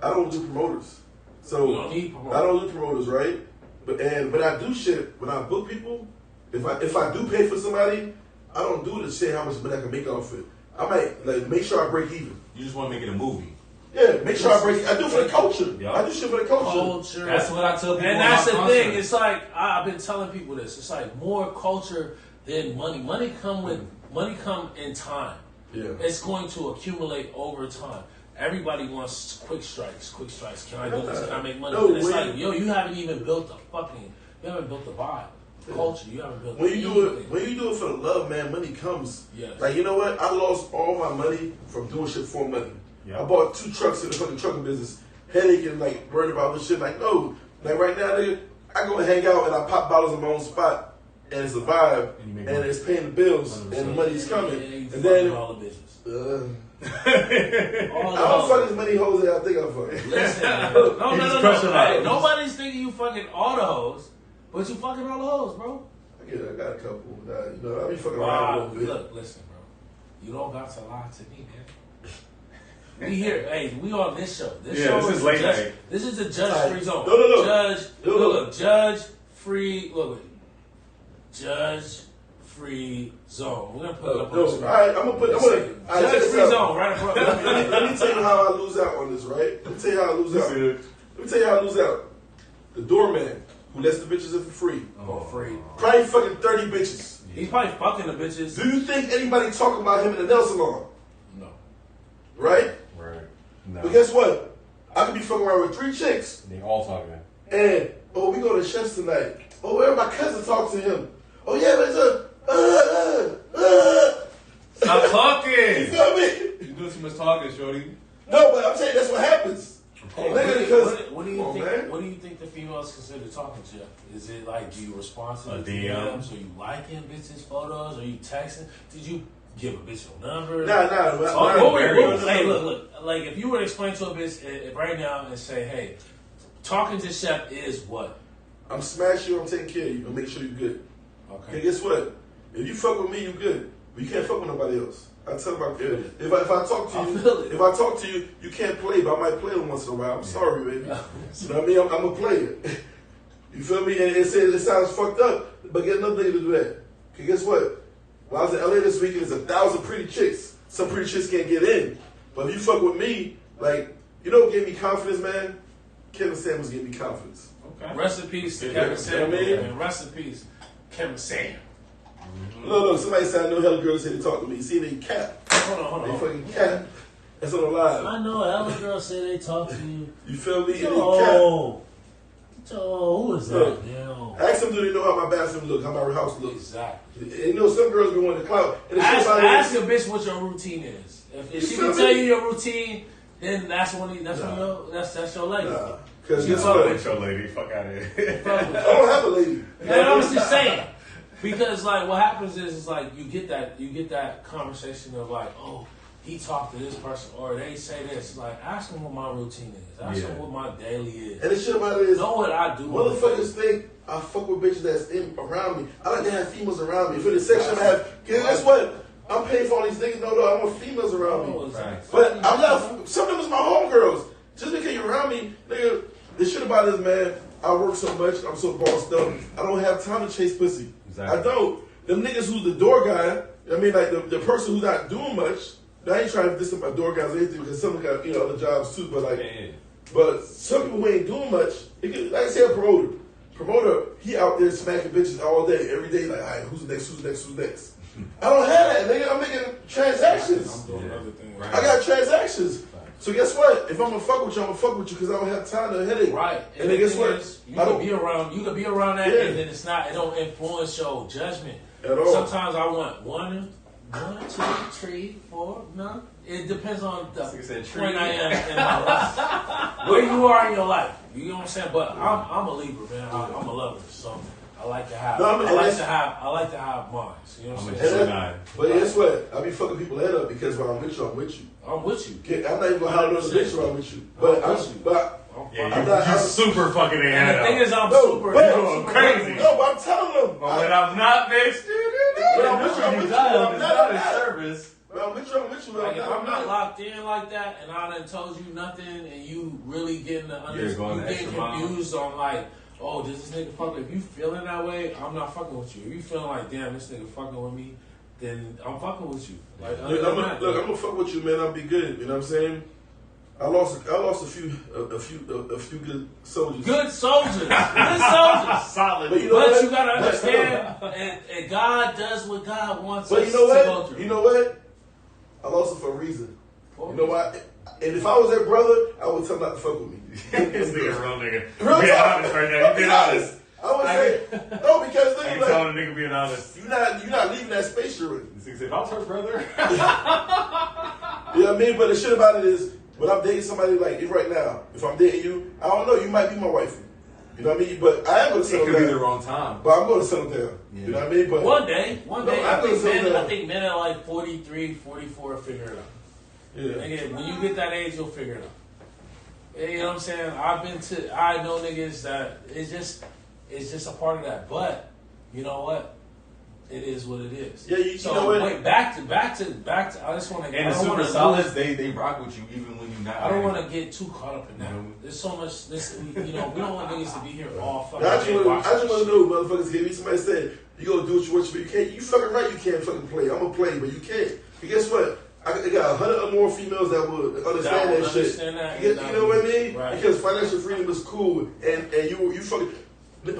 I don't do promoters, so you don't need promoters. I don't do promoters, right? But I do shit when I book people. If I do pay for somebody, I don't do the shit how much money I can make off it. I might make sure I break even. You just want to make it a movie. Yeah, make sure I break. I do it for the culture. Yep. I do shit for the culture. That's what I tell people. And that's the thing. It's like I've been telling people this. It's like more culture than money. Money come in time. Yeah. It's going to accumulate over time. Everybody wants quick strikes. Can I do this? Can I make money? No, it's like, you haven't even built the vibe. Culture, you haven't built. When you do it for the love, man, money comes. Yes. Like, you know what? I lost all my money from doing shit for money. Yep. I bought 2 trucks in the fucking trucking business, headache and like worried about this shit. Like, no, like right now, nigga, I go and hang out and I pop bottles in my own spot, and it's a vibe, and it's paying the bills, 100%. And the money's coming, and then all the bitches. I don't fuck as many hoes as I think I'm fucking. Listen, no. Nobody's thinking you fucking all the hoes. But you fucking all the hoes, bro. I got a couple. I be fucking around a little bit. Look, listen, bro. You don't got to lie to me, man. We here. Hey, we on this show. This is late night. This is a judge-free zone. No. Judge-free. Look. Judge-free zone. We're gonna put it up on the screen. All right, I'm gonna judge-free zone right in front of me. Let me tell you how I lose out on this, right? Let me tell you how I lose out. The doorman who lets the bitches in for free. Free. Probably fucking 30 bitches. He's probably fucking the bitches. Do you think anybody talking about him in the nail salon? No. Right? Right. No. But guess what? I could be fucking around with 3 chicks. They all talking. And, we go to chefs tonight. Where my cousin talk to him? Oh, yeah, but it's Stop talking. You feel me? You're doing too much talking, shorty. No, but I'm saying that's what happens. Hey, what do you think? What do you think the females consider talking to you? Is it like, do you respond to the DMs? Are you liking bitches' photos? Are you texting? Did you give a bitch your number? Nah. Hey, look. Like, if you were to explain to a bitch right now and say, hey, talking to Chef is what? I'm smashing you. I'm taking care of you. I'm making sure you're good. Okay. Guess what? If you fuck with me, you good. But you can't fuck with nobody else. I tell my kid, if I talk to you, you can't play, but I might play once in a while. I'm sorry, baby. You know what I mean? I'm a player. You feel me? And it sounds fucked up, but get another nigga to do that. Okay, guess what? When I was in LA this weekend, there's 1,000 pretty chicks. Some pretty chicks can't get in. But if you fuck with me, like, you know what gave me confidence, man? Kevin Samuels gave me confidence. Okay. Rest in peace to Kevin Samuels. And rest in peace, Kevin Samuels. Look, somebody said I know hella girls say they talk to me. See, they cap. Hold on. They fucking cap. That's on the live. I know hella girls say they talk to you. You feel me? Joe, who is that? Ask them, do they know how my bathroom look, how my house looks? Exactly. And you know, some girls be wanting to clout. Ask a bitch what your routine is. If she can tell you your routine, then that's your lady. Nah, because You guess fuck what? with your lady. Fuck out of here. I don't have a lady. And I'm just saying, because like what happens is like you get that conversation of like, oh, he talked to this person or they say this. Like, ask them what my routine is. Ask them what my daily is. And the shit about it is, know what I do. Motherfuckers think I fuck with bitches that's around me. I like to have females around me. For the section I have, guess what? I'm paying for all these niggas. No, I want females around me. But I'm not. Some of them is my homegirls. Just because you're around me, nigga. The shit about it is, man. I work so much. I'm so bossed up. I don't have time to chase pussy. Exactly. I don't. Them niggas who's the door guy. I mean, like the person who's not doing much. I ain't trying to diss my door guys or anything because some got other jobs too. But like, but some people who ain't doing much. Like I said, promoter, he out there smacking bitches all day, every day. Like, all right, who's next? I don't have that, nigga. I'm making transactions. I'm doing other things. I got transactions. So guess what? If I'm gonna fuck with you, I'm gonna fuck with you because I don't have time to headache. Right. And then guess what? You could be around that, and then it don't influence your judgment At all. Sometimes I want one, 2, 3, 4. No, it depends on the point I am in my life, where you are in your life. You know what I'm saying? But I'm a Libra, man. I'm a lover, so I like to have. I like to have minds. You know what I'm saying? But guess what? I be fucking people head up because when I'm with you, I'm with you. I'm with you. I'm not even gonna have another bitch when I'm with you. But you super fucking head and up. the thing is, I'm super crazy. No, but I'm telling them. But when I'm not, bitch, But I'm with you. I'm not a service. But I'm with you. Like, if I'm not locked in like that, and I done told you nothing, and you really getting confused on like, oh, does this nigga fuck? If you feeling that way, I'm not fucking with you. If you feeling like, damn, this nigga fucking with me, then I'm fucking with you. Like, I'm gonna fuck with you, man. I'll be good. You know what I'm saying? I lost a few good soldiers. Good soldiers. Solid. But you gotta understand, and God does what God wants. But us to go through. You know what? I lost it for a reason. You know why? And if I was their brother, I would tell him not to fuck with me. This nigga real nigga. Real Being talk. honest right now. You being honest. I would say no because I nigga, ain't like, telling a nigga being honest. you're not leaving that space you're in. This nigga said, if I was her brother. You know what I mean? But the shit about it is, when I'm dating somebody like right now, if I'm dating you, I don't know, you might be my wife. You know what I mean? But I am going to settle down. It could be the wrong time. But I'm going to settle down. Yeah. You know what I mean? But one day, I think men at like 43, 44 figure it out. Yeah. Nigga, when you get that age, you'll figure it out. You know what I'm saying? I know niggas that it's just a part of that. But you know what? It is what it is. Yeah, you know what? Wait, back to. I just want to. And the super solids, they rock with you even when you're not. I don't want to get too caught up in that. There's so much. We don't want niggas to be here all fucking. I just want to know, motherfuckers. If somebody said you gonna do what you want, but you can't. You fucking right. You can't fucking play. I'm gonna play, but you can't. But guess what? I got 100 or more females that would understand that shit. You know what I mean? Right. Because financial freedom is cool, and you fucking. You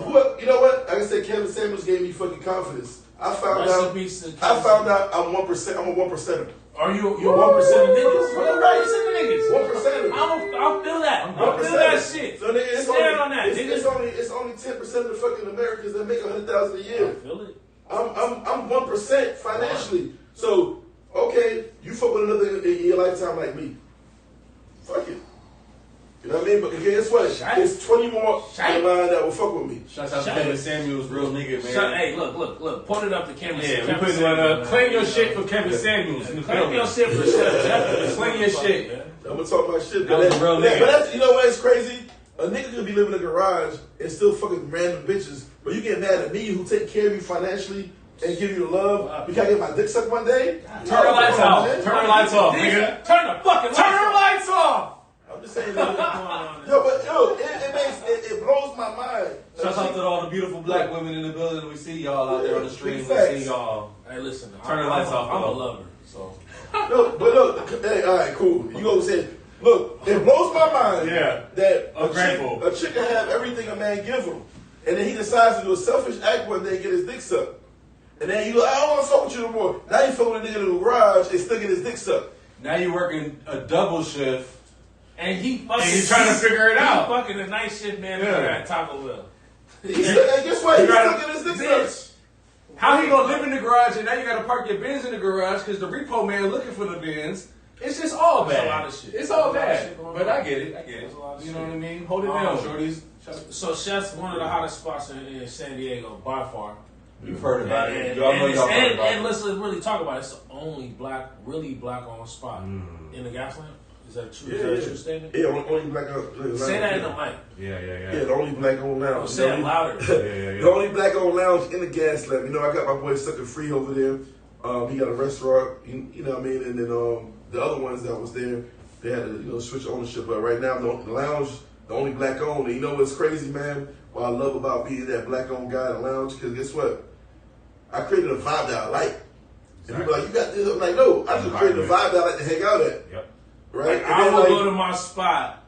know what? Like I said, Kevin Samuels gave me fucking confidence. I found out I'm 1%. I'm a 1%er. Are you 1% of niggas? What about niggas? 1%er. I'll feel that. I'll feel that shit. So nigga, stand on that. It's only 10% of the fucking Americans that make $100,000 a year. I feel it. I'm 1% financially. So okay, you fuck with another in your lifetime like me. Fuck it. You know what I mean? But guess what? There's 20 more in line that will fuck with me. Shout out to Kevin Samuels, real nigga, man. Hey, look. Point it up to Kevin. Yeah, we put it on. Claim your shit for Kevin Samuels. Claim your shit for Jeff. Claim your shit. I'm gonna talk my shit. That was a real nigga. But that's, you know what? It's crazy. A nigga could be living in a garage and still fucking random bitches, but you get mad at me who take care of you financially and give you the love because I get my dick sucked one day. Turn the lights off. Turn the lights off, nigga. Turn the fucking lights off. I'm just saying that. It blows my mind. Shout out to all the beautiful black women in the building. We see y'all out there on the stream. We see y'all. Hey, listen. Turn the lights off. I'm a lover, so. Look. Hey, all right, cool. You gonna say, look, it blows my mind. Yeah. That a chick can have everything a man give him, and then he decides to do a selfish act one day and get his dick sucked. And then you go, I don't want to fuck with you no more. Now you fuck with a nigga in the garage and still get his dick sucked. Now you working a double shift. And he's trying to figure it out. He's fucking a night shift manager at Taco Bell. And guess what? He's still getting his dick sucked. How he gonna live in the garage and now you gotta park your Benz in the garage because the repo man looking for the Benz. It's just all That's bad. a lot of shit. It's all There's a lot of bad. shit going But on. I get it. There's a lot of You know shit. what I mean? Hold it down, shorties. So Chef's one of the hottest spots in San Diego by far. You've heard about it. And, Y'all know y'all heard about and it. let's really talk about it. It's the only really black owned spot in the Gaslamp. Is that true? Is that a true statement? Yeah, only black. Say that in the mic. Yeah. Yeah, the only black owned lounge. Say it louder. The only black owned lounge in the Gaslamp. You know, I got my boy Sucker Free over there. He got a restaurant. You know what I mean? And then the other ones that was there, they had to switch ownership. But right now, the lounge, the only black owned. And you know what's crazy, man? What I love about being that black owned guy in the lounge, because guess what? I created a vibe that I like. And people are like, you got this? I'm like, no, I just created a vibe that I like to hang out at. Yep. Right? Like, I will go to my spot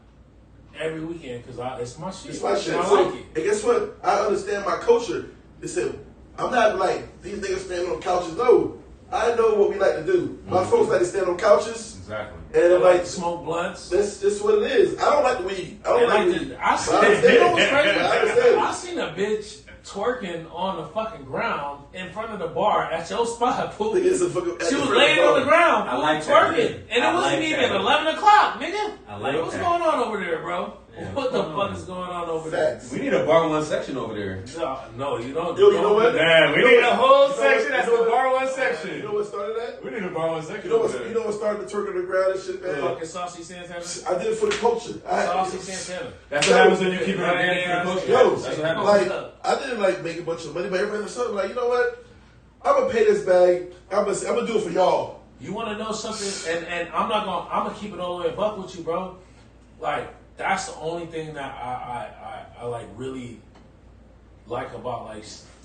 every weekend because it's my shit. It's my shit. I So, like it. and guess what? I understand my culture. They said, I'm not like, these niggas standing on couches. No. I know what we like to do. My folks like to stand on couches. Exactly. And I'm like, smoke blunts. that's what it is. I don't like the weed. I don't like weed. I But I understand. you know what's crazy? I understand. I seen a bitch twerking on the fucking ground in front of the bar at your spot, fool. Think it's a fucking- She was laying on the ground, I like that, twerking, man. and it I wasn't like even that. 11 o'clock, nigga. I like What's that. going on over there, bro? What the fuck is going on over there? Facts. We need a Bar1ne section over there. No, you don't. Yo, you know what? Man, we You know need a what? whole You know section. what? That's You know the what? Bar1ne section. You know what started that? We need a Bar1ne section. You know over there. what started the twerking on the ground and shit, man? Fucking Saucy Santana. I did it for the culture. Saucy Santana. That's what happens when you keep it organic for the culture. Yo, That's what happens. like, I didn't like make a bunch of money, but everybody was something like, you know what? I'm gonna pay this bag. I'm gonna do it for y'all. You want to know something? And I'm gonna keep it all the way buck with you, bro. Like, that's the only thing that I like really like about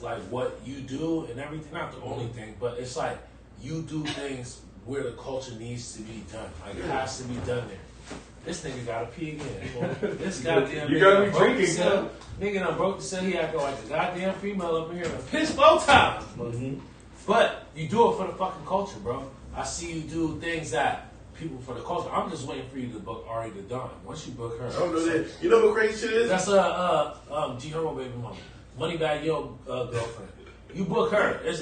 like what you do and everything. Not the only thing, but it's like you do things where the culture needs to be done. Like, it has to be done there. This nigga gotta pee again. Boy. This goddamn You nigga gotta be done broke drinking, the cell. Nigga done broke the cell. He acting like a goddamn female up in here. Piss both times. But you do it for the fucking culture, bro. I see you do things that people for the culture. I'm just waiting for you to book Ari the Don. Once you book her, I don't know that. You know what crazy shit is? that's G Herbo baby mama, Moneybag Yo girlfriend. You book her. It's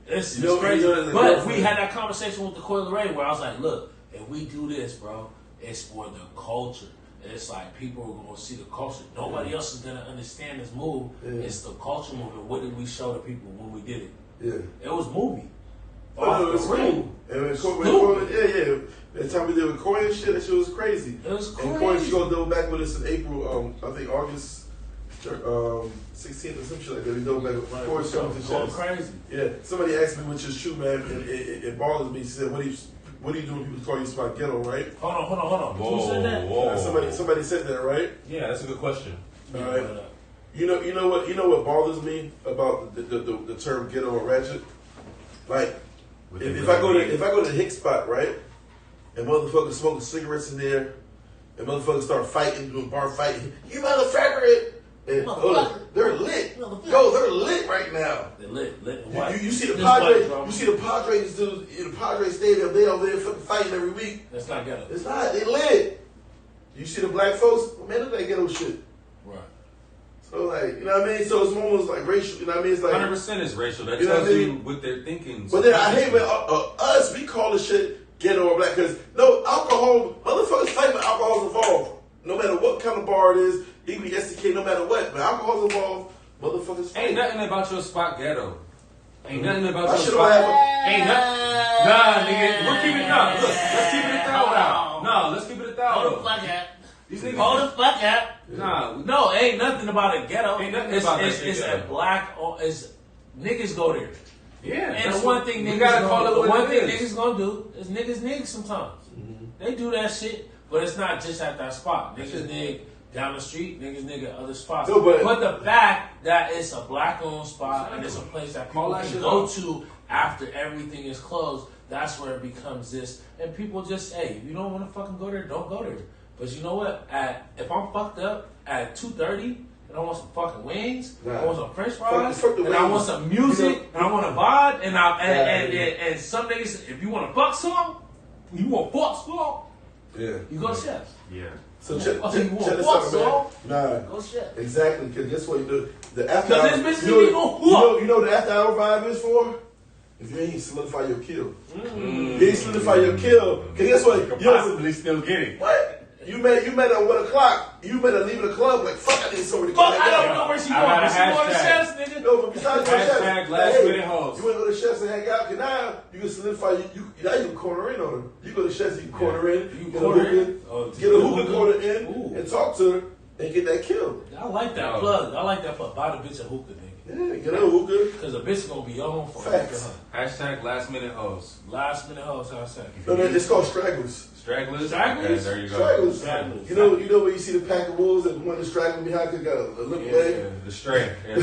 it's You know- crazy. you know that's a But girlfriend. we had that conversation with the Coil Ray where I was like, look, if we do this, bro, it's for the culture. It's like people are gonna see the culture. Nobody else is gonna understand this move. Yeah. It's the culture move. And what did we show the people when we did it? Yeah. It was movie. Oh, no, Off it was the ring. cool. And when Stupid. yeah. That time we did with Coy and shit, that shit was crazy. It was And Coy, crazy. she gonna double back with us in April, I think August 16th or some shit like that. We double back with Right, Coy's coming to going shows. crazy. Yeah, somebody asked me which is true, man. And it bothers me. She said, what do you do when people call you spot ghetto, right? Hold on. Who said that? Whoa. Somebody said that, right? Yeah, that's a good question. All right. You know what bothers me about the term ghetto or ratchet? Like, if I go to the Hicks spot, right, and motherfuckers smoking cigarettes in there, and motherfuckers start fighting, doing bar fighting, you motherfucker! And they're lit. Yo, they're lit right now. They're lit. White. You see the This Padres, white, bro. you see the Padres do in the Padres stadium. They over there fucking fighting every week. That's not ghetto. It's not. They lit. You see the black folks, man, look like ghetto shit. Right. So like, you know what I mean? So it's almost like racial. You know what I mean? It's like 100% is racial. That You know tells what I you mean? what they're thinking. But then I hate when us, we call the shit ghetto or black, because no, alcohol, motherfuckers fight when alcohol's involved. No matter what kind of bar it is, it can be STK, no matter what. When alcohol's involved, motherfuckers fight. Ain't nothing about your spot ghetto. Ain't nothing about I your should spot. have Ain't nothing. Nah, nigga. We're keeping it down. Look, let's keep it a thou now. No, let's keep it a thou. Hold the fuck out. These niggas. Hold the fuck out. Nah, No, ain't nothing about a ghetto. Ain't nothing it's, about that it's, shit it's ghetto. a black. It's niggas go there. yeah. And that's the one what- thing we niggas gotta call gonna, it the what one it thing is. niggas gonna do is niggas nig sometimes. They do that shit, but it's not just at that spot. Niggas nig down the street, niggas nig at other spots. No, but- the fact that it's a black owned spot and it's a place that people Call that can shit go out. to after everything is closed, that's where it becomes this. And people just, hey, if you don't want to fucking go there, don't go there. But you know what? If I'm fucked up at 2:30 and I want some fucking wings, I want some French fries, Fuck the and I wings. want some music, You know- and I want to vibe, and Yeah. and some niggas, if you want to fuck some, you want to fuck some, Yeah. you go to Chef's. Yeah. So You check want this fuck out, man. Nah. Go to Chef's. Exactly, because guess what you do? The after 'Cause hour, this bitch you is gonna fuck. know the after hour vibe is for? if you ain't solidify your kill. You ain't solidify your kill. Cause guess what? You could You possibly still get it. what? You met at 1 o'clock. You better leave the club like fuck. I need somebody to Fuck, come I back don't out. know where she I going. got a She going to hashtag. chefs, nigga. No, but besides the chefs, Hashtag last minute hoes. you want to go to chefs and hang out. Cause now you can solidify. Now you can corner in on her. You go to chefs, you can corner in. You get corner a hookah, in? Oh, get a hookah corner in, Ooh. and talk to her and get that kill. I like that plug. I like that plug. Buy the bitch a hookah, nigga. Yeah, get a hookah. Because a bitch gonna be on for Facts. Hashtag last minute hoes. Last minute hoes, hashtag. No, it's called stragglers. Stragglers? Stragglers? Okay, there you go. Stragglers. Stragglers. You know when you see the pack of wolves and one is straggling behind because got a little Yeah, leg. the stray. Yeah.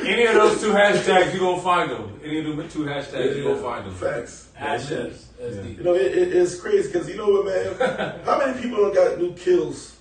Any of those two hashtags, you gonna find them. Any of them two hashtags, you gonna find them. Facts. Ashes. You know, it's crazy because you know what, man? How many people don't got new kills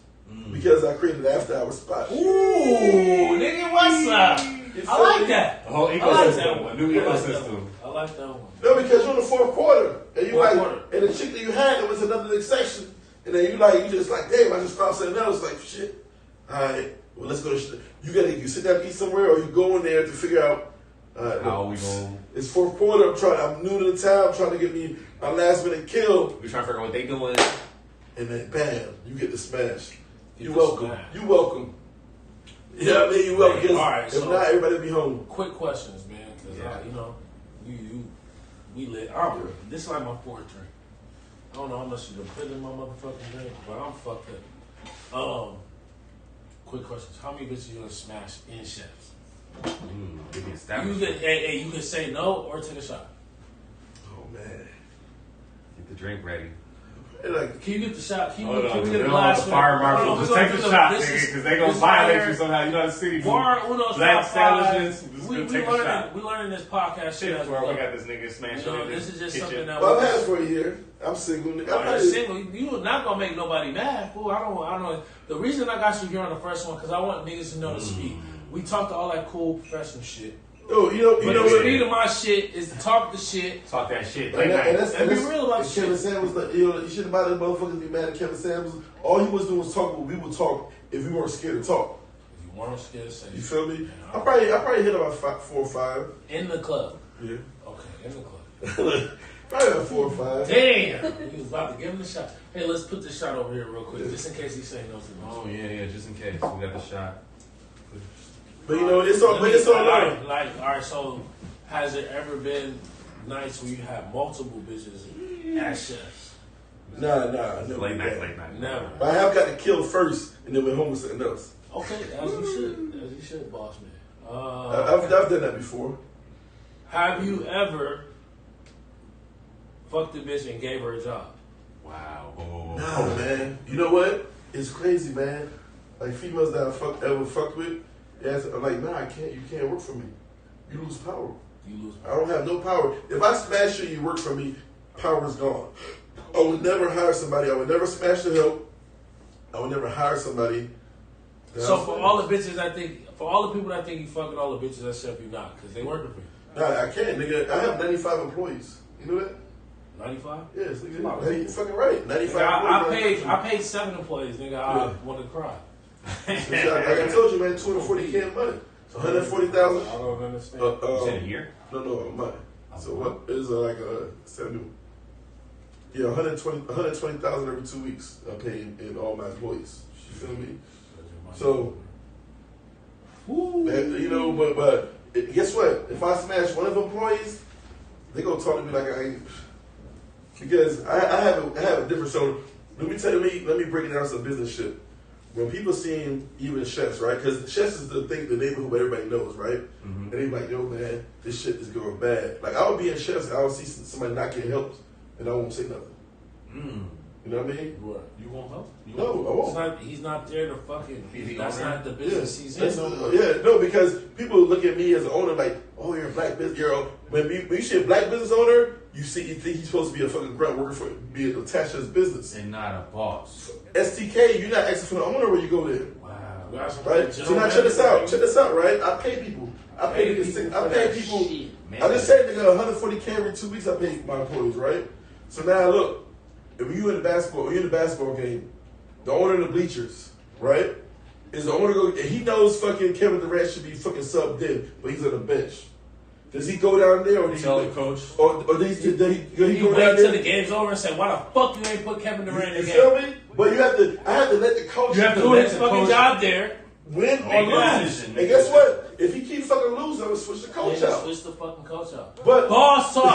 because I created an after hour spot? Ooh, nigga, what's up? I like that. The whole I like ecosystem. that A one. new I like that ecosystem. one. I like that one. No, because you're in the fourth quarter and you Fourth like, quarter. and the chick that you had it was another next section, and then you just like, damn, I just found something else. Like shit. All right, well let's go to. You sit down and eat somewhere, or you go in there to figure out. How we going? It's fourth quarter. I'm new to the town. I'm trying to get me my last minute kill, We trying to figure out what they doing. and then bam, you get the smash. Get You the welcome. smash. You welcome. Yeah, I mean you welcome. Because All right, if so- not, everybody be home. Quick questions, man, because Yeah. you know, we lit. This is like my fourth drink. I don't know how much you done put in my motherfucking drink, but I'm fucked up. Quick questions: how many bitches you gonna smash in chefs? Give me a You stab. can, you can say no or take a shot. Oh man. Get the drink ready. And like, Can you get the shot? Can Hold we on, get we a don't glass? want the fire marshal. Hold on, Just we take gonna the do shot, this nigga, is- because they gonna this violate fire- you somehow. You know the city. Bar1ne's Black top five. establishments. We're just We gonna take a learning. shot. We learning this podcast shit Shit, as we where we go. got this nigga smashing. You know, in this the is just kitchen. something that. well, I've had it for a year. I'm single. Oh, I'm you're not single. You're not gonna make nobody mad, fool. I don't. The reason I got you here on the first one because I want niggas to know to speak. We talked all that cool professional shit. Oh, you know But the what? speed of my shit is to talk the shit. Talk that shit. And, Late night. And be real about shit. Kevin Samuels, like, you shouldn't buy them motherfuckers be mad at Kevin Samuels. All he was doing was talk what we would talk if we weren't scared to talk. If you weren't scared to say You shit. feel me? I probably hit about 4 or 5. In the club. Yeah. Okay, in the club. Probably about 4 or 5. Damn! He was about to give him the shot. Hey, let's put this shot over here real quick, just in case he's saying no to me. Oh, yeah, just in case. We got the shot. But you know, it's all right. Like, all right, so has there ever been nights where you have multiple bitches at chefs? Nah, never. Late night, did that. late night. Never. But I have got to kill first and then went home with something else. Okay, as you should, boss man. I've done that before. Have you ever fucked a bitch and gave her a job? Wow. Nah, man. You know what? It's crazy, man. Like females that I ever fucked with, I'm like, nah, I can't. You can't work for me. You lose power. You lose. I don't have no power. If I smash you, you work for me. Power is gone. I would never hire somebody. I would never smash the help. I would never hire somebody. So for all the bitches, for all the people that think you fucking all the bitches at chef, you not, because they working for you. Nah, I can't, nigga. I have 95 employees. You know that? 95? Yes, nigga. You fucking right. 95 Nigga, employees. I paid 7 employees, nigga. I want to cry. Like I told you, man, 240K in money. 140,000. I don't understand. You said a year? No, money. So what is like a 70? Yeah, 120,000 every 2 weeks. I pay in all my employees. You feel me? So, and, you know, but guess what? If I smash one of the employees, they gonna talk to me like I ain't. Because I have a different. So let me break it down some business shit. When people seeing even chefs, right? Because chefs is the neighborhood where everybody knows, right? Mm-hmm. And they be like, yo, man, this shit is going bad. Like I would be in chefs, I would see somebody not getting help, and I won't say nothing. You know what I mean? What? You won't help? No, I won't. He's not there to fucking. the That's owner? not the business he's in. Because people look at me as an owner like, oh, you're a black business girl. When you see a black business owner, you think he's supposed to be a fucking grunt working for, be attached to his business. And not a boss. STK, you're not asking for the owner when you go there. Wow. Right? So now check this out. Check this out, right? I pay people. I pay people. I just said, nigga, 140K every 2 weeks I pay my employees, right? So now look, if you're in the basketball game, the owner of the bleachers, right? Is the owner and he knows fucking Kevin Durant should be fucking subbed in, but he's on the bench. Does he go down there or does Tell the coach. Or does he go He down wait there? till the game's over and say, "Why the fuck you ain't put Kevin Durant in You the feel game?" me? But you have to. I have to let the coach You have to Do let his the fucking coach job there. win or Make a lose. decision. And guess what? If he keep fucking losing, I'm gonna switch the coach Yeah, out. switch the fucking coach out. But Boss talk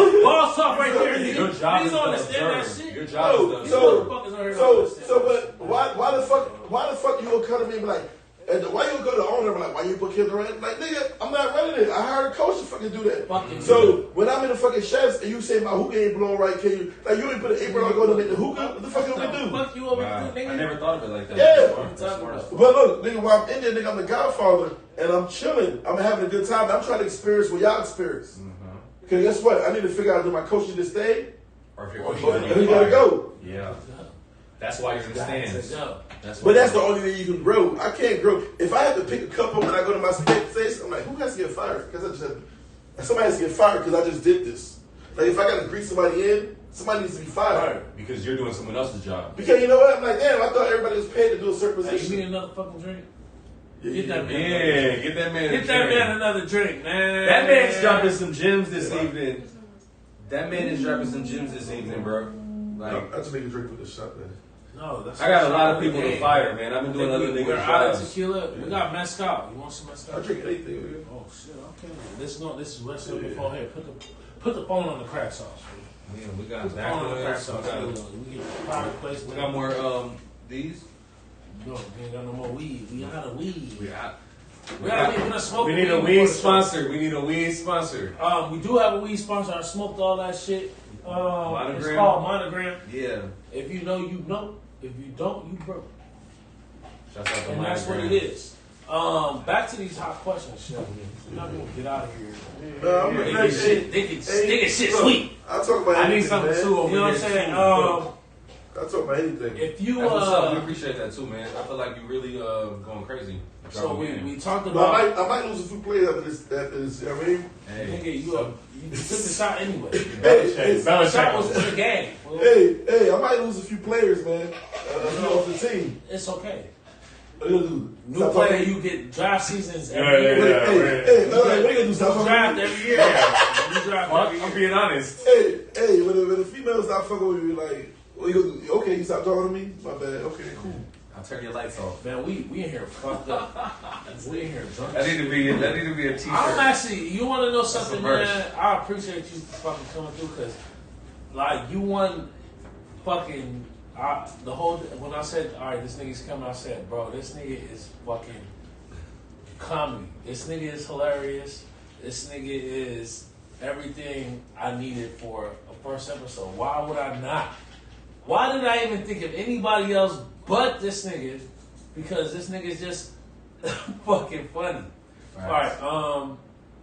right there. Your Nigga. job Please is don't to understand that observe. shit. Your job is to These observe. motherfuckers on here don't understand that shit. but why the fuck you gonna come to me and be like, and why you gonna go to the owner and be like, why you put Kevin Durant? Like, nigga, I'm not running it. I hired a coach to fucking do that. Fucking So when I'm in the fucking chefs and you say my hookah ain't blowing right, can you like you ain't put an apron on go to make the hookah? What the fuck you gonna do? Fuck you over Wow. here, I nigga. never thought of it like that. Yeah. That's smart. But look, nigga, while I'm in there, nigga, I'm the Godfather and I'm chilling. I'm having a good time. I'm trying to experience what y'all experience. Cause guess what? I need to figure out do my coach need to stay Or if you're or coaching, he gotta go. Yeah. That's why you're in the stands. Go. But that's the only thing you can grow. I can't grow. If I have to pick a couple when I go to my space, I'm like, who has to get fired? Because somebody has to get fired because I just did this. Like if I got to greet somebody in, somebody needs to be fired. Because you're doing someone else's job. Because you know what? I'm like, damn, I thought everybody was paid to do a certain Hey, you position. need another fucking drink? Yeah, Get that man. Yeah, get that man. Get that man another drink, man. That man's dropping some gems this evening. That man is dropping some gems this evening, bro. Like, I just make a drink with this shot, man. No, that's I got a not lot of the people to game. fire, man. I've been doing other We're niggas' out of jobs. tequila. We got mezcal. You want some I mezcal? drink anything. Man. Oh shit! Okay. This is rest of the phone here. Put the phone on the crack sauce. Yeah, we got Put the phone on the crack backwoods. sauce. We get private place. We got more these. No, we ain't got no more weed. We out of weed. We got. We got weed. We're not smoking. We need a before weed the show. sponsor. We need a weed sponsor. We do have a weed sponsor. I smoked all that shit. It's Monogram? called Monogram. Yeah. If you know, you know. If you don't, you broke. Shouts out to And that's what Monogram. it is. Back to these hot questions, shit. We're not gonna get out of here. No, I'm They hey, get shit. They get shit look, sweet. I talk about I need anything, something man. too over You know what I'm here, saying? too. I talk about anything. If you That's what's up. We appreciate that too, man. I feel like you really going crazy. so we talked But about. I might lose a few players after this. You know what I mean? Hey, Nigga, you took the shot anyway. Hey, The shot was for the game. Well, hey, I might lose a few players, man. Off the team. it's okay. What you gonna do? New Stop player, talking? you get draft seasons Yeah, every year. yeah. Hey, what you gonna do? Stop You talking? draft to me? every year. You draft every I'm year. being honest. Hey, when the females stop fucking with me, like, what you gonna do? Okay, you stop talking to me? My bad. Okay, cool. I'll turn your lights off. Man, we in here fucked up. We in here drunk. That need to be a t-shirt. I'm actually, you want to know something, a verse. man? I appreciate you fucking coming through because, like, you won fucking the whole. When I said, all right, this nigga's coming, I said, bro, this nigga is fucking comedy. This nigga is hilarious. This nigga is everything I needed for a first episode. Why would I not? Why did I even think of anybody else but this nigga? Because this nigga is just fucking funny. Right. All right,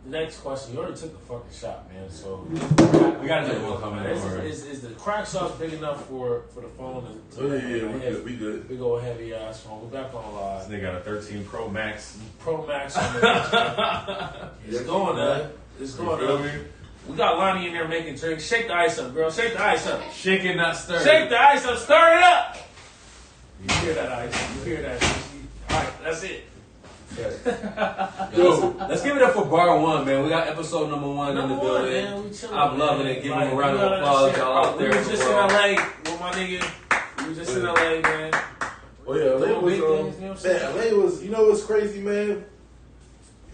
next question. You already took the fucking shot, man. So We got another one coming in. is the crack sauce big enough for the phone? We good. Big old heavy ass phone. We're back on This live. nigga got a 13 Pro Max. Pro Max. On the it's going up. It's You going feel up. me? We got Lonnie in there making drinks. Shake the ice up, girl. Shake the ice up. Shake it, not stir. Shake the ice up. Stir it up. You hear that ice? You hear that? All right, that's it. Yo, let's give it up for Bar1ne, man. We got episode number 1 in the Number one, building. man. We chilling, I'm loving man. it. Give Like, him a round you of gotta applause, understand, y'all out there. We was just in LA with my nigga. We was just in LA, man. Oh yeah, LA Doing was, big things, you know what I'm saying? man, LA was, you know what's crazy, man?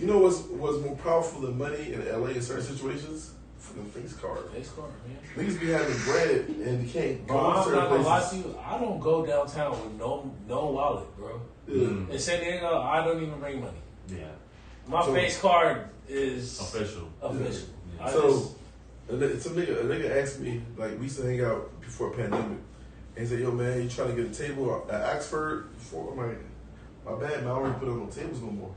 You know what's more powerful than money in LA in certain situations? Fucking face card. Face card, man. Niggas be having bread and you can't go Bro, to I'm certain not gonna lie places. to you. I don't go downtown with no wallet, bro. Yeah. In San Diego, I don't even bring money. Yeah. My So- face card is Official. official. Yeah. I So, just- a nigga asked me, like, we used to hang out before pandemic. And he said, yo, man, you trying to get a table at Oxford? Before? I'm like, my bad, man, I don't really put on no tables no more.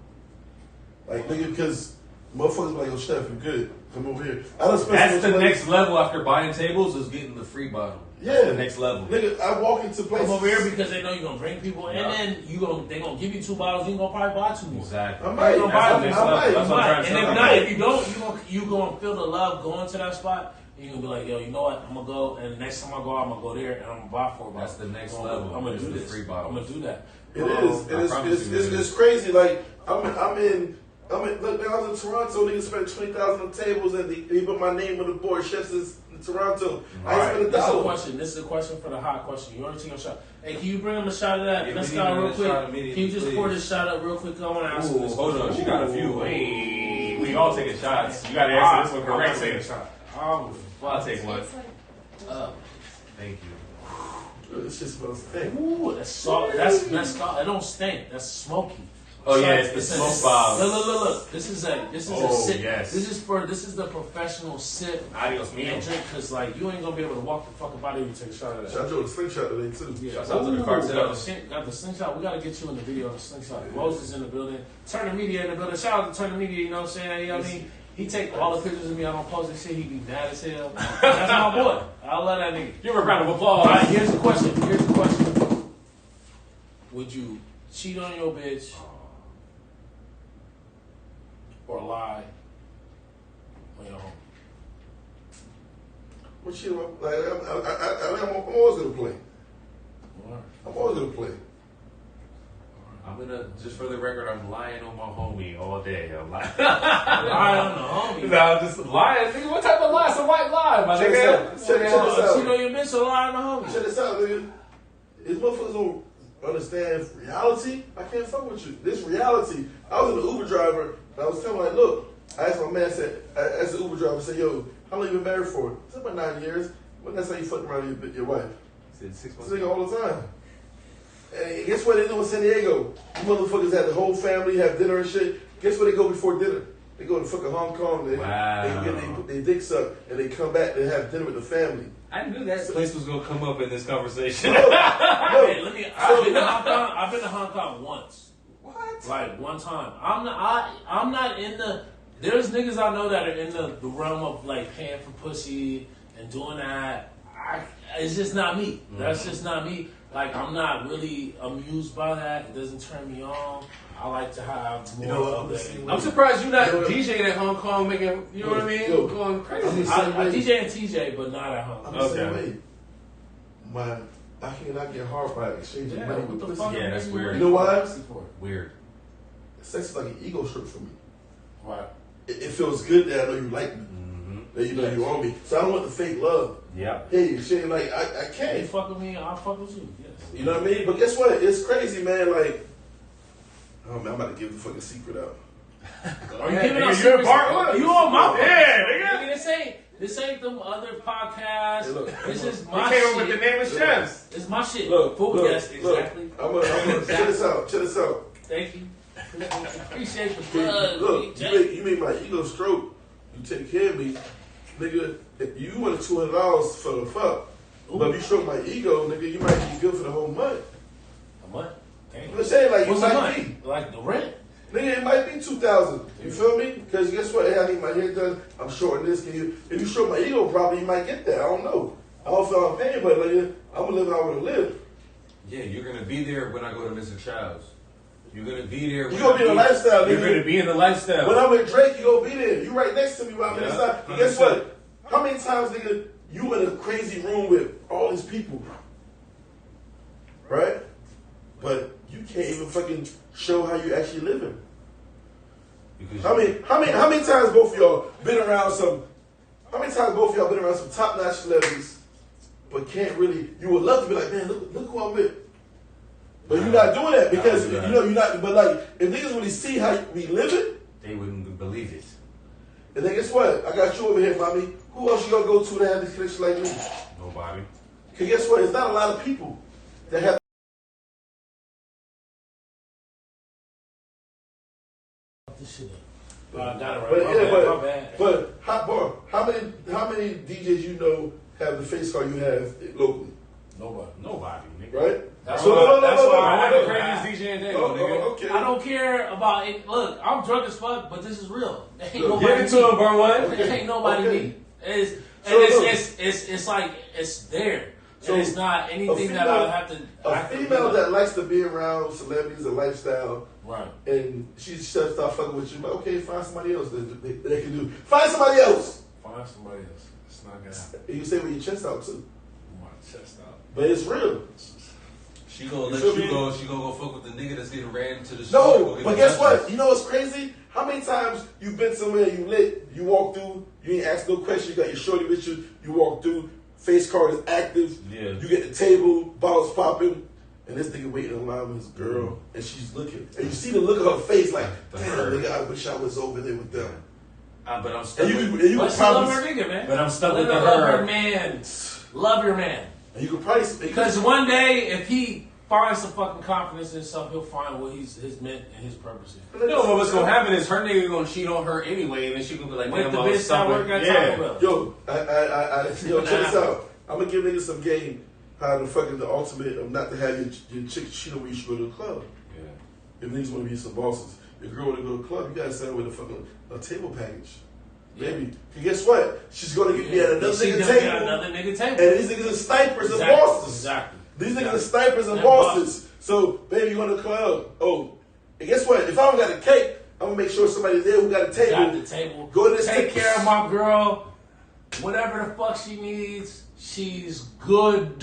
Like, nigga, because motherfuckers be like, yo, Chef, you good. Come over here. I done spent That's so the much next level after buying tables is getting the free bottle. Yeah. That's the next level. Nigga, I walk into places. come over here because they know you're gonna bring people, and Yeah. then they gonna give you 2 bottles. You gonna probably buy 2 more. Exactly. I might. You gonna buy I them. might. That's what I'm You trying might. to And tell if you. not, if you don't, you gonna feel the love going to that spot. And you gonna be like, yo, you know what? I'm gonna go, and the next time I go, I'm gonna go there, and I'm gonna buy 4 bottles. That's the next I'm level. gonna It's do the this. free bottles. I'm gonna do that. It is. I promise you, It's man. crazy. Like, I'm in I mean, look, man, I was in Toronto. Niggas spent 20,000 on tables, and they put my name on the board. Chefs in Toronto. I ain't spent $1. This is a question for the hot question. You already took a shot. Hey, can you bring him a shot of that? Yeah, Let's go real quick. Can you just pour please. this shot up real quick? I want to ask you this. Hold on, she got a few. Hey, we all taking shots. You got to answer this one correctly. I'll take one. Thank you. This shit smells stink. Ooh, that's salt. That's mezcal. That don't stink. That's smoky. Oh yeah, it's the smoke bomb. Look. This is a sip. Yes. This is the professional sip Adios, and mio. drink, because like you ain't gonna be able to walk the fuck up out of here and take a shot of that. Shout out to the slingshot today too. Yeah. Shouts out to the cartel. Got the slingshot. We gotta get you in the video of the slingshot. Moses in the building. Turn the media in the building. Shout out to Turn the Media. You know what I'm saying? You know what I mean? He take all the pictures of me. I don't post this shit. He be mad as hell. That's my boy. I love that nigga. Give her a round of All applause. right, here's the question. Would you cheat on your bitch or lie on your home? What shit? Like, I'm always gonna play. I'm always gonna play. I'm gonna, just for the record, I'm lying on my homie all day. I'm lying. Lie on the homie. No, just lying. Nigga, what type of lie? It's a white lie, my Check nigga. this out. Cheat on your bitch or lie on the homie? Check this out, nigga. These motherfuckers don't understand reality. I can't fuck with you. This reality. I was an Uber driver, and I was telling him, like, look, I asked my man, I asked the Uber driver, I said, yo, how long you been married for? He said, about 9 years. When that's how you fuck around your wife? Said 6 This months. nigga all the time. And guess what they do in San Diego? You motherfuckers have the whole family, have dinner and shit. Guess where they go before dinner? They go to fucking Hong Kong. They put their dicks up, and they come back and have dinner with the family. I knew that place was gonna come up in this conversation. No, Hey, I've been to Hong Kong once. what? Like one time. I'm not in the. There's niggas I know that are in the realm of like paying for pussy and doing that. It's just not me. That's just not me. Like, I'm not really amused by that. It doesn't turn me on. I like to have more of it. I'm surprised you're not DJing at Hong Kong, making, you know what I mean? Going crazy. I DJ and TJ, but not at home. I'm the same way. I cannot get hard by exchanging money with what the pussy. fuck? Yeah, that's weird. You know why? Weird. Sex is like an ego trip for me. Right. It feels good that I know you like me. That you know you on me. So I don't want the fake love. Yeah. Hey, shit, like, I You can't. fuck with me, I'll fuck with you. Yes. You know what I mean? But guess what? It's crazy, man. Like, oh man, I'm about to give the fucking secret out. Are you giving us You're Bar1ne. You on my Yeah, nigga. This ain't them other podcasts. Hey, look, this is We my came shit. up with the name of chefs. It's my shit. Look, Food, look, yes, look. exactly. I'm gonna check this out. Check this out. Thank you. Appreciate the plug. Look, BJ. you make my ego stroke. You take care of me, nigga. If you wanted $200 for the fuck, but if you stroke my ego, nigga, you might be good for the whole month. A month? Damn. I'm saying, like, What's you the might be. month? Like the rent? Nigga, it might be 2,000. You feel me? Because guess what? Hey, I need my hair done. I'm shorting this. If you stroke my ego, probably you might get that. I don't know. I don't feel I'm paying, but like, I'm gonna live how I want to live. Yeah, you're gonna be there when I go to Mr. Child's. You're gonna be there. You gonna be in the lifestyle, nigga. You're going to be in the lifestyle. When I'm with Drake, you gonna be there. You right next to me while I'm inside. And guess what? How many times, nigga, you in a crazy room with all these people, right? But you can't even fucking show how you actually living. Because How many times both of y'all been around some? How many times both of y'all been around some top notch celebrities, but can't really? You would love to be like, man, look who I'm with. But you're not doing that because you know you're not. But like, if niggas really see how we living, they wouldn't believe it. and then guess what? I got you over here, mommy. Who else you gonna go to that have this connection like me? Nobody. Cause guess what? It's not a lot of people that have. This shit up. Got it right. But My yeah, bad, my bad. but how many DJs you know have the face card you have locally, Nobody, nigga. right? That's So, why- no, that's why I I have the don't- craziest DJ in Dayton, Oh, nigga. okay. I don't care about it. Look, I'm drunk as fuck, but this is real. There ain't Look, nobody Give it to me. him, Bar1ne. There ain't nobody Okay. me. It's, and So look. it's like it's there. So and it's not anything that I have to. A have to female do. that likes to be around celebrities and lifestyle, Right. and she just start fucking with you. But okay, find somebody else that they can do. Find somebody else. Find somebody else. It's not gonna happen. And you say with your chest out too, My chest out. but it's real. She gonna let you go. She gonna go fuck with the nigga that's getting ran to the street. No, but guess what? You know what's crazy? How many times you been somewhere, you lit, you walk through, you ain't ask no question, you got your shorty with you, you walk through, face card is active, you get the table, bottles popping, and this nigga waiting in line with his girl, and she's looking. And you see the look of her face like, damn, nigga, I wish I was over there with them. But I'm stuck. But she love her nigga, man. But I'm stuck with her. Love her man. Love your man. And you can probably... Because one day, if he finds some fucking confidence in himself, he'll find what his meant and his purpose is. No, but what's gonna happen is her nigga gonna cheat on her anyway, and then she gonna be like, "Wait, damn, the bitch that work at Taco Bell." Yo, check this out. I'm gonna give niggas some game. How the ultimate of not to have your chick cheat on when you should go to the club. Yeah. If niggas wanna be some bosses, your girl wanna go to the club, you gotta send her with a table package. Baby, guess what? She's gonna get me at another nigga table. And these niggas are snipers and bosses. Exactly. These niggas are snipers and bosses. So, baby, you go to the club. Oh, and guess what? If I don't got a cake, I'm gonna make sure somebody's there who got a table. Got the table. Go to this Take care of my girl. Whatever the fuck she needs, she's good.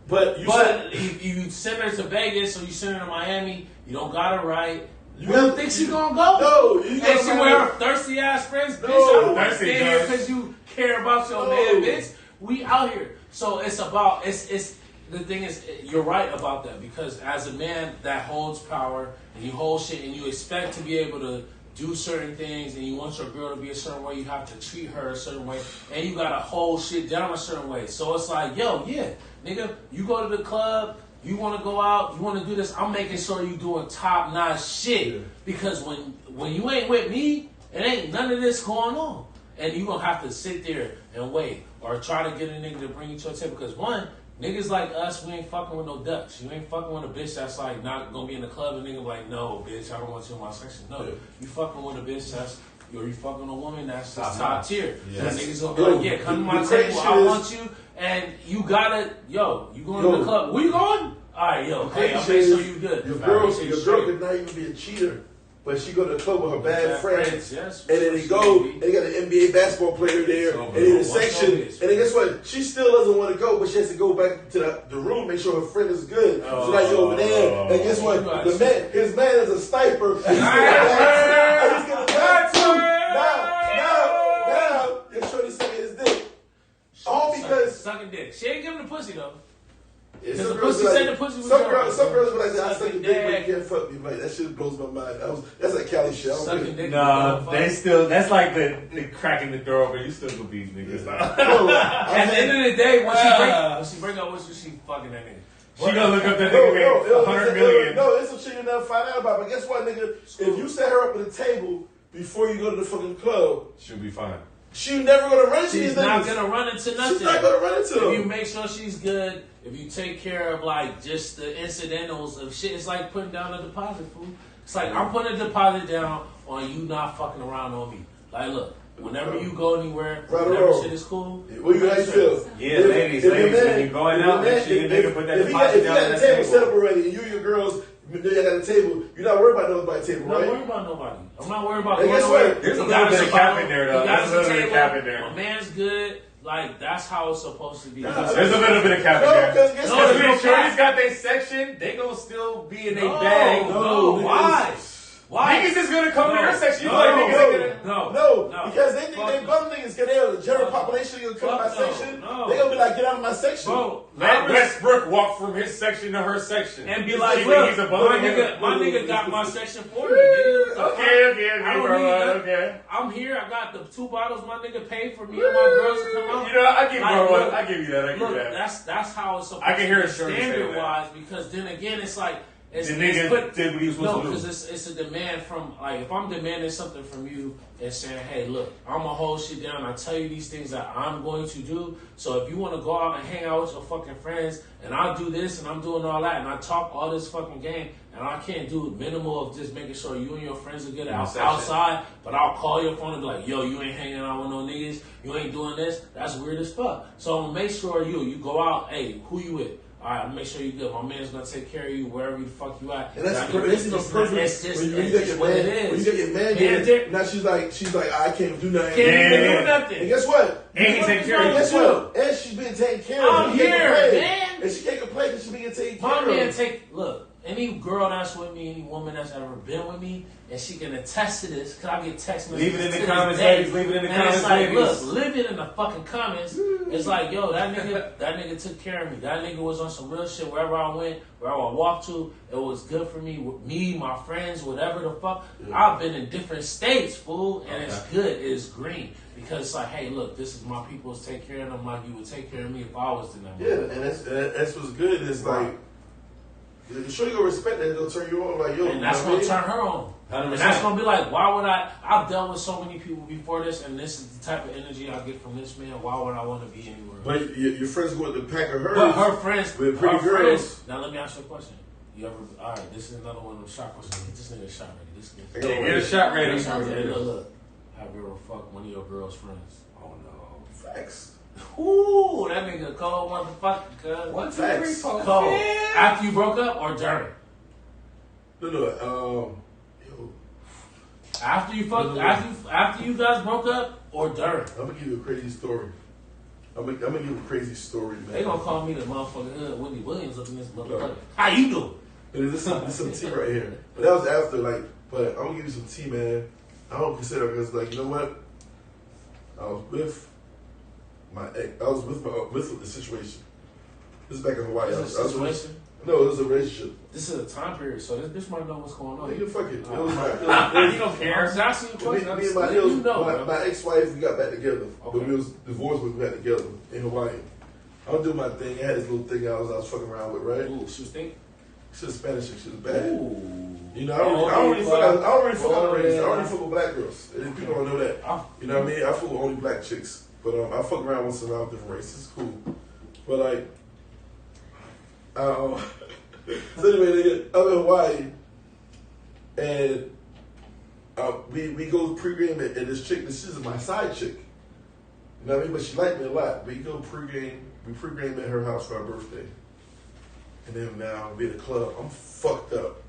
But you send her to Vegas or you send her to Miami, you don't got her right. You don't think she gonna go? No. And she with her thirsty ass friends? Bitch, I don't want to stay here because you care about your man, bitch. We out here. So it's about, the thing is, you're right about that, because as a man that holds power and you hold shit and you expect to be able to do certain things and you want your girl to be a certain way, you have to treat her a certain way and you gotta hold shit down a certain way. So it's like, nigga, you go to the club, you want to go out, you want to do this, I'm making sure you doing top-notch shit. Because when you ain't with me, it ain't none of this going on. And you going to have to sit there and wait or try to get a nigga to bring you to a table. Because one, niggas like us, we ain't fucking with no ducks. You ain't fucking with a bitch that's like not going to be in the club and nigga like, no, bitch, I don't want you in my section. No, you fucking with a bitch that's, or you fucking a woman that's just top tier. Yes. Niggas going to be like, come to my table, I want you. And you gotta, you going to the club. Where you going? Alright, I'll make sure you good. Your girl could not even be a cheater, but she go to the club with her bad friends, and then they go, and they got an NBA basketball player there, and in the section, and then guess what? She still doesn't want to go, but she has to go back to the room, make sur her friend is good. So like, over there, and guess what? His man is a sniper. He's gonna back too. Now, your shorty sucking his dick. All because sucking dick. She ain't giving the pussy though. Some girls be like, I suck your dick, but you can't fuck me. Like, that shit blows my mind. That's like Cali shit. No, they still, that's like the cracking the door open. You still gonna be niggas. At the end of the day, when she break up with you, she fucking that nigga. She gonna look up that nigga made 100 million. No, it's some shit you never find out about. But guess what, nigga? If you set her up at a table before you go to the fucking club, she'll be fine. She's never gonna run into these She's not gonna run into nothing. She's not gonna run into them. If you make sure she's good, if you take care of like just the incidentals of shit, it's like putting down a deposit, fool. It's like I'm putting a deposit down on you not fucking around on me. Like, look, whenever you go anywhere, whenever shit is cool. What you guys feel? Yeah, ladies, when you're going out, make sure you nigga put that deposit down on that table. If you got the table set up already, and you and your girls, you got a table, you're not worried about nobody's table, right? I'm not worried about nobody. I'm not worried about guess what? There's a little bit of cap in there, though. There's a little bit of cap in there. My man's good. Like, that's how it's supposed to be. There's a little bit of cap in there. Because Shorty's got their section, they gonna still be in their bag. No, why? Why? Niggas is gonna come to your section. No, because they think they bum niggas, because they're the general population gonna come to my section. They gonna be like, get out of my section. Bro, let Westbrook walk from his section to her section and be like, look, he's a my nigga got my section for me. Okay. I'm here. I got the 2 bottles my nigga paid for me and my girls to come out. You know, I give you that. That's how it's supposed I can hear to it be standard wise, because then again, it's like. The nigga did what he was supposed to do. Because it's a demand from, like, if I'm demanding something from you and saying, hey, look, I'm going to hold shit down. I tell you these things that I'm going to do. So if you want to go out and hang out with your fucking friends and I'll do this and I'm doing all that and I talk all this fucking game and I can't do minimal of just making sure you and your friends are good outside, but I'll call your phone and be like, yo, you ain't hanging out with no niggas. You ain't doing this. That's weird as fuck. So I'm going to make sure you go out, hey, who you with? All right, make sure you good. My man's gonna take care of you wherever the fuck you at. And that's perfect. It's just when you get your man there, now she's like, I can't do nothing. Can't even do nothing. And guess what? And he take care of you. Guess what? And she's being taken care of. I'm here, man. And she can't complain because she's being taken My man look, any girl that's with me, any woman that's ever been with me, and she can attest to this, because I get text messages. Leave it in the comments, ladies. Leave it in the comments, it's like, ladies. look, leave it in the fucking comments. It's like, yo, that nigga took care of me. That nigga was on some real shit wherever I went, wherever I walked to. It was good for me, with me, my friends, whatever the fuck. Yeah. I've been in different states, fool, and it's good. It's green. Because it's like, hey, look, this is my people's, take care of them like you would take care of me if I was in them. Yeah, and that's what's good. It's like, sure you gonna respect that, it'll turn you on. Like, yo, and that's gonna turn her on. 100%. And that's gonna be like, why would I've dealt with so many people before this, and this is the type of energy I get from this man. Why would I want to be anywhere else? But your friends go with the pack of hers. But her friends, with pretty girls. Friends, now let me ask you a question. You ever? All right, this is another one of them shot questions. This nigga shot ready. This nigga. Get a shot ready. Look. Have you ever fucked one of your girl's friends? Oh no, facts. Ooh, that nigga cold motherfucker. Cuz. What facts? Cold. After you broke up or during? No. After you fucked, after you guys broke up or during? I'm gonna give you a crazy story. I'm gonna give you a crazy story, man. They gonna call me the motherfucking hood Whitney Williams up in this motherfucker. How you doing? There's some tea right here. But that was after, like, but I'm gonna give you some tea, man. I don't consider it because, like, you know what? I was with my ex. I was with the situation. This is back in Hawaii. Is it a situation? No, it was a relationship. This is a time period, so this might know what's going on. Nigga, fuck it. You don't care. I'm asking you a question. Me and my ex-wife, we got back together. Okay. But we was divorced when we got together in Hawaii. I was doing my thing. I had this little thing I was fucking around with, right? Ooh, she was thinking? She was Spanish and she was bad. Ooh. You know, I don't really fuck on race. I don't really fuck with black girls. And people don't know that. You know what I mean? I fuck with only black chicks. But I fuck around once in a while with different races. It's cool. But like, so anyway, nigga, I'm in Hawaii, and we go pregame and this chick, this is my side chick. You know what I mean? But she liked me a lot. We go pregame, we pregame at her house for our birthday. And then now we at the club. I'm fucked up.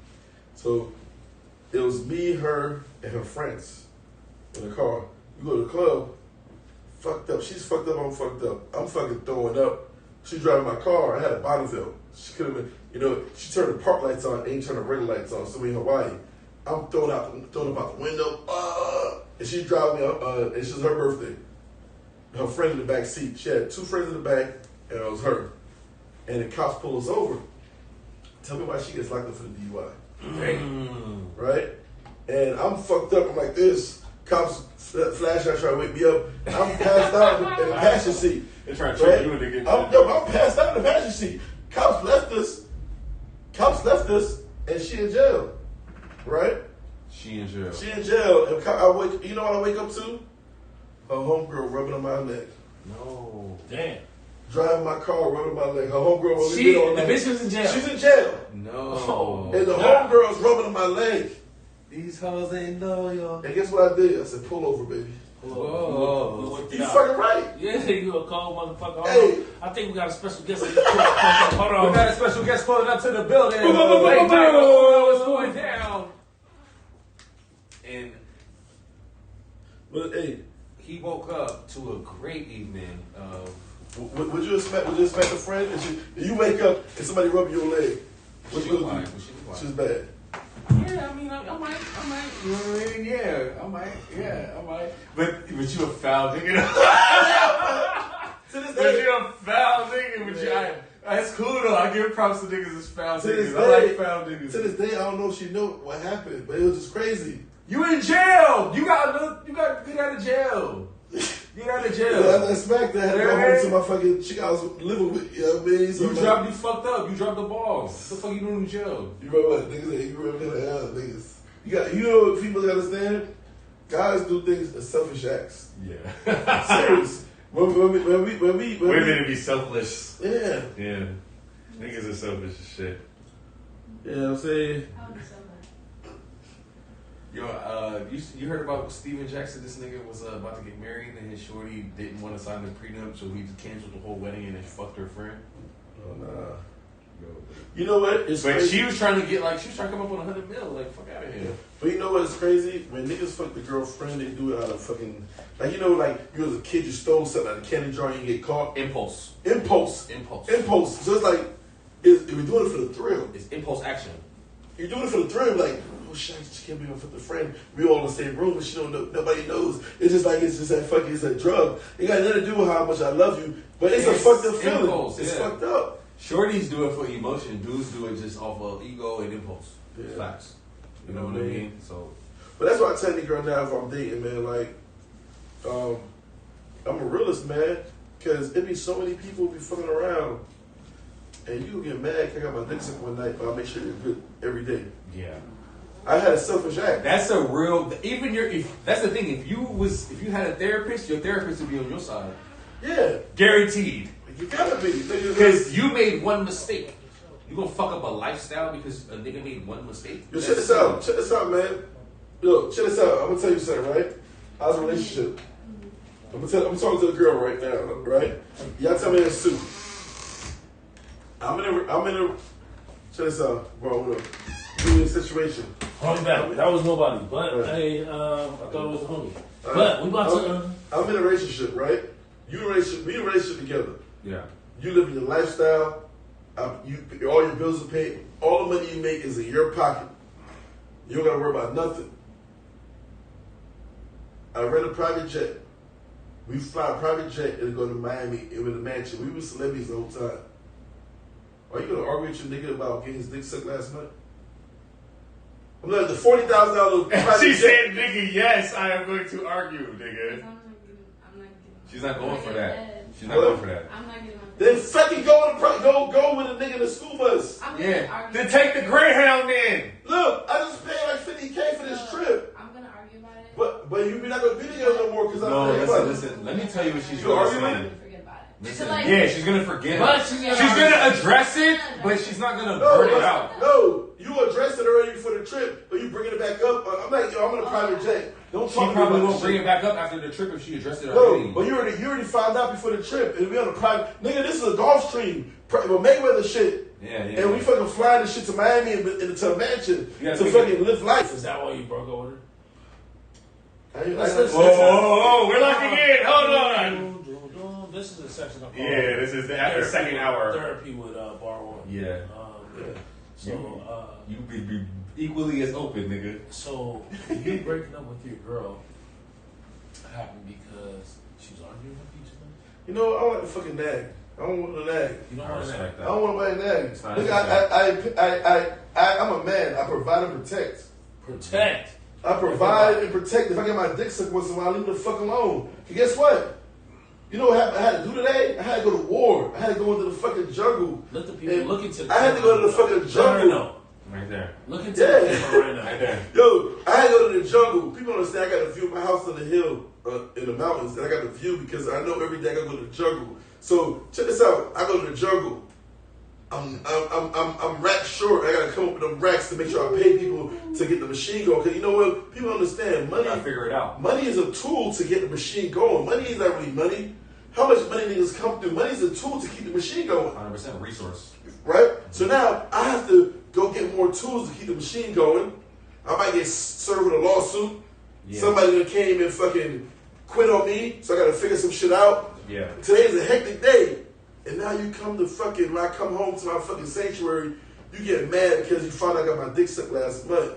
So it was me, her, and her friends in the car. We go to the club, fucked up. She's fucked up, I'm fucked up. I'm fucking throwing up. She's driving my car. I had a Bonneville. She could have been, you know, she turned the park lights on, ain't turned the regular lights on. So we in Hawaii. I'm throwing up out the window. And she's driving me, and it's her birthday. Her friend in the back seat. She had two friends in the back, and it was her. And the cops pull us over. Tell me why she gets locked up for the DUI. Right? And I'm fucked up. I'm like this. Cops flashlight trying to wake me up. I'm passed out in the passenger seat. They're trying to trick you into getting I'm passed out in the passenger seat. Cops left us, and she in jail. Right? She in jail. She in jail. And you know what I wake up to? Her homegirl rubbing on my leg. No. Damn. Driving my car, rubbing my leg. Her homegirl rubbing me on my leg. The bitch was in jail. She's in jail. No. And the homegirl's rubbing on my leg. These hoes ain't loyal. And guess what I did? I said, pull over, baby. Whoa. You fucking right. Yeah, you a cold motherfucker. Hey. I think we got a special guest. Hold on. We got a special guest pulling up to the building. What's going down? And But hey, he woke up to a great evening of. would you expect a friend? If you wake up and somebody rub your leg, what you gonna do? She's bad. Yeah, I mean, I might. You know what I mean? Yeah, I might. But you a foul nigga. To this But day, you a foul nigga. But that's cool though. I give props to niggas as foul To this niggas. I like day- foul niggas. to this day, I don't know if she knew what happened, but it was just crazy. You in jail. You got to get out of jail. Get out of jail. Yeah, I smacked that. I had to go home to my fucking chick I was living with. You know what I mean? So You fucked up. You dropped the ball. What the fuck you doing in jail? You remember what niggas? You remember that? Niggas. You know what people gotta understand? Guys do things as selfish acts. Yeah. Serious. When we Women to be selfless. Yeah. Yeah. Niggas are selfish as shit. You know what I'm saying? Yo, you heard about Steven Jackson? This nigga was about to get married, and his shorty didn't want to sign the prenup, so he just canceled the whole wedding and then fucked her friend. Oh nah. You know what? It's But crazy. she was trying to come up with $100 million. Like, fuck out of here. But you know what's crazy? When niggas fuck the girlfriend, they do it out of fucking like you as a kid, you stole something out of a candy jar and you get caught. Impulse. So it's like is we're doing it for the thrill. It's impulse action. You're doing it for the thrill, like, oh shit, she can't be with a friend. We all in the same room, and she don't know. Nobody knows. It's just that fucking. It's a drug. It got nothing to do with how much I love you, but it's a fucked up feeling. Impulse, it's yeah. fucked up. Shorties do it for emotion. Dudes do it just off of ego and impulse. Yeah. Facts. You know what I mean? So, but that's why I tell the girl now if I'm dating, man, like, I'm a realist, man, because it be so many people be fucking around, and you get mad 'cause I got my dick sucked one night, but I make sure you're good every day. yeah. I had a selfish act. That's a real. That's the thing. If you had a therapist, your therapist would be on your side. Yeah, Guaranteed. you gotta be. Because you made one mistake. You gonna fuck up a lifestyle because a nigga made one mistake? Yo, check this out. Check this out, man. Yo, check this out. I'm gonna tell you something, right? I was in a relationship. I'm talking to the girl right now, right? Y'all tell me in a suit. I'm in a. Check this out, bro. What up? In a situation. Homie back. That was nobody. But Right. hey, I thought it was a homie. But we about to. I'm in a relationship, right? We in a relationship together. Yeah. You live in your lifestyle. All your bills are paid. All the money you make is in your pocket. You don't gotta worry about nothing. I rent a private jet. We fly a private jet and go to Miami in a mansion. We were celebrities the whole time. Are you gonna argue with your nigga about getting his dick sucked last night? I'm like the $40,000 private She jet. said, nigga, yes, I am going to argue, nigga. I'm not getting She's not going for that. Dead. She's not going for that. I'm not getting my Then fucking go with a nigga in the school bus. I'm gonna Yeah. argue. Then take the Greyhound in. Look, I just paid like $50K for this trip. I'm gonna argue about it. But you're not gonna be together no more because No, I'm paying listen. Let me tell you what she's You really arguing? saying. Forget about it. Listen, Like, yeah, she's gonna forget. But it. she's She's gonna address it, but she's not gonna burn it out. No, you addressed it already for the trip, but you bringing it back up. I'm like, yo, I'm on a private jet. Don't She talk to me probably about won't this bring shit. it back up after the trip if she addressed it already. No, but you already found out before the trip. And we on a private nigga. This is a Gulf Stream, Mayweather shit. Yeah. And we fucking flying this shit to Miami and to a mansion You gotta to think fucking live life. Is that why you broke up with her? Whoa, we're locking in. Hold on. This is a section of Yeah, this is after the second hour. therapy with Bar1ne. Yeah. So You could be equally as open, nigga. so you breaking up with your girl happened because she was arguing with you today? You know, I don't like to fucking nag. I don't want to nag. You don't I want to respect I that. don't want nobody to nag. It's not Look, I'm a man. I provide and protect. protect. I provide and protect. If I get my dick sucked once in a while, leave me the fuck alone. And guess what? You know what I had to do today? I had to go to war. I had to go into the fucking jungle. Let the people And look into the I had to go to the fucking Let her jungle. know. Right there. Look into Yeah. the camera right now. Right there. Yo, I had to go to the jungle. People don't understand. I got a view of my house on the hill in the mountains, and I got the view because I know every day I gotta go to the jungle. So check this out. I go to the jungle. I'm rack short. I gotta come up with them racks to make sure I pay people to get the machine going. Cause you know what? People don't understand. I figure it out. Money is a tool to get the machine going. Money is not really money. How much money niggas come through? Money is a tool to keep the machine going. 100% resource. Right? So now I have to go get more tools to keep the machine going. I might get served with a lawsuit. Yeah. Somebody that came and fucking quit on me, so I gotta figure some shit out. Yeah. Today's a hectic day. And now you come to fucking, when I come home to my fucking sanctuary, you get mad because you found out I got my dick sucked last month.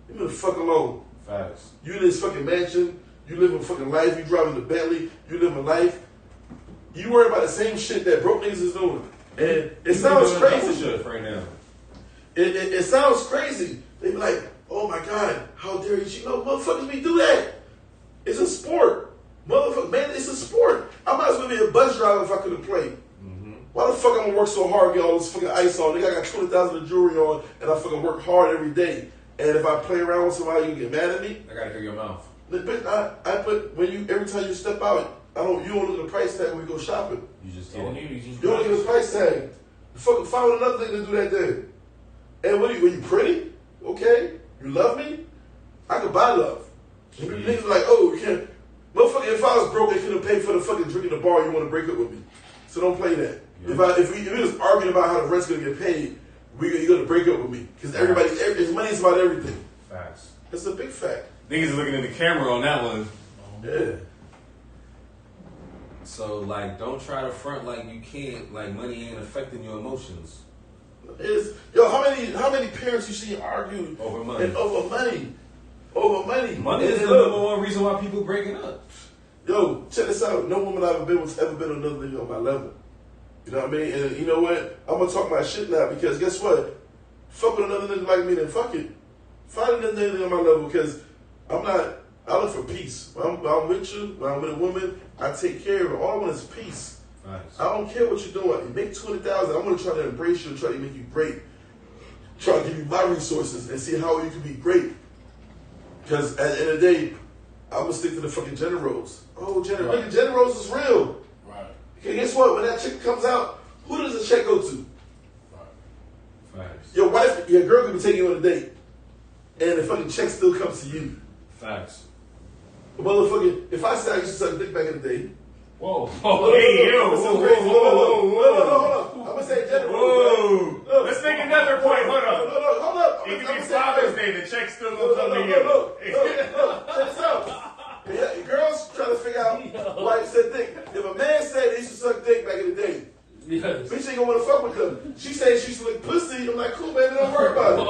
Leave me the fuck alone. Facts. You in this fucking mansion, you live a fucking life, you driving the Bentley, you live a life. You worry about the same shit that broke niggas is doing. And it sounds crazy. Shit right now. It sounds crazy. They be like, oh my God, how dare you? You know, motherfuckers, we do that. It's a sport. Motherfucker, man, it's a sport. I might as well be a bus driver if I couldn't play. Why the fuck I'm gonna work so hard, get all this fucking ice on? Nigga, I got 20,000 of jewelry on, and I fucking work hard every day. And if I play around with somebody, you get mad at me. I gotta hear your mouth. But I put every time you step out, you don't look at the price tag when we go shopping. You just Don't did it. need it. You don't look at the price tag. Fucking find another thing to do that day. And were you pretty? Okay. You love me? I could buy love. And niggas like, oh, you can't. Motherfucker, if I was broke, they couldn't pay for the fucking drink in the bar, you want to break up with me. So don't play that. Yeah. If we was arguing about how the rent's gonna get paid, you're gonna break up with me because money's about everything. Facts. It's a big fact. Niggas is looking in the camera on that one. Yeah. So, like, don't try to front like you can't, like, money ain't affecting your emotions. How many parents you see argue Over money. and over money? Over money. Money And is the look, number one reason why people breaking up. Yo, check this out. No woman I've ever been with ever been on another nigga on my level. You know what I mean? And you know what? I'm gonna talk my shit now because guess what? Fuck with another nigga like me, then fuck it. Find another nigga on my level because I look for peace. When I'm with you, when I'm with a woman, I take care of her. All I want is peace. Nice. I don't care what you're doing. You make 20,000. I'm gonna try to embrace you and try to make you great. Try to give you my resources and see how you can be great. Because at the end of the day, I'm gonna stick to the fucking gender roles. Oh, gender roles is real. Right. Okay, guess what? When that chick comes out, who does the check go to? Facts. Your wife, your girl could be taking you on a date, and the fucking check still comes to you. Facts. But motherfucker, if I said I used to suck dick back in the day, Whoa. Hey, yo. I'm gonna say gender roles. Whoa. Let's make another point. Hold up. Hold up. It could be Father's Day. The check still gonna come to you. Look. Check this out. Yeah, girls trying to figure out why he said dick. If a man said he used to suck dick back in the day, Yes. bitch ain't gonna wanna fuck with him. She said she used to lick pussy. I'm like, cool, baby, don't worry about it.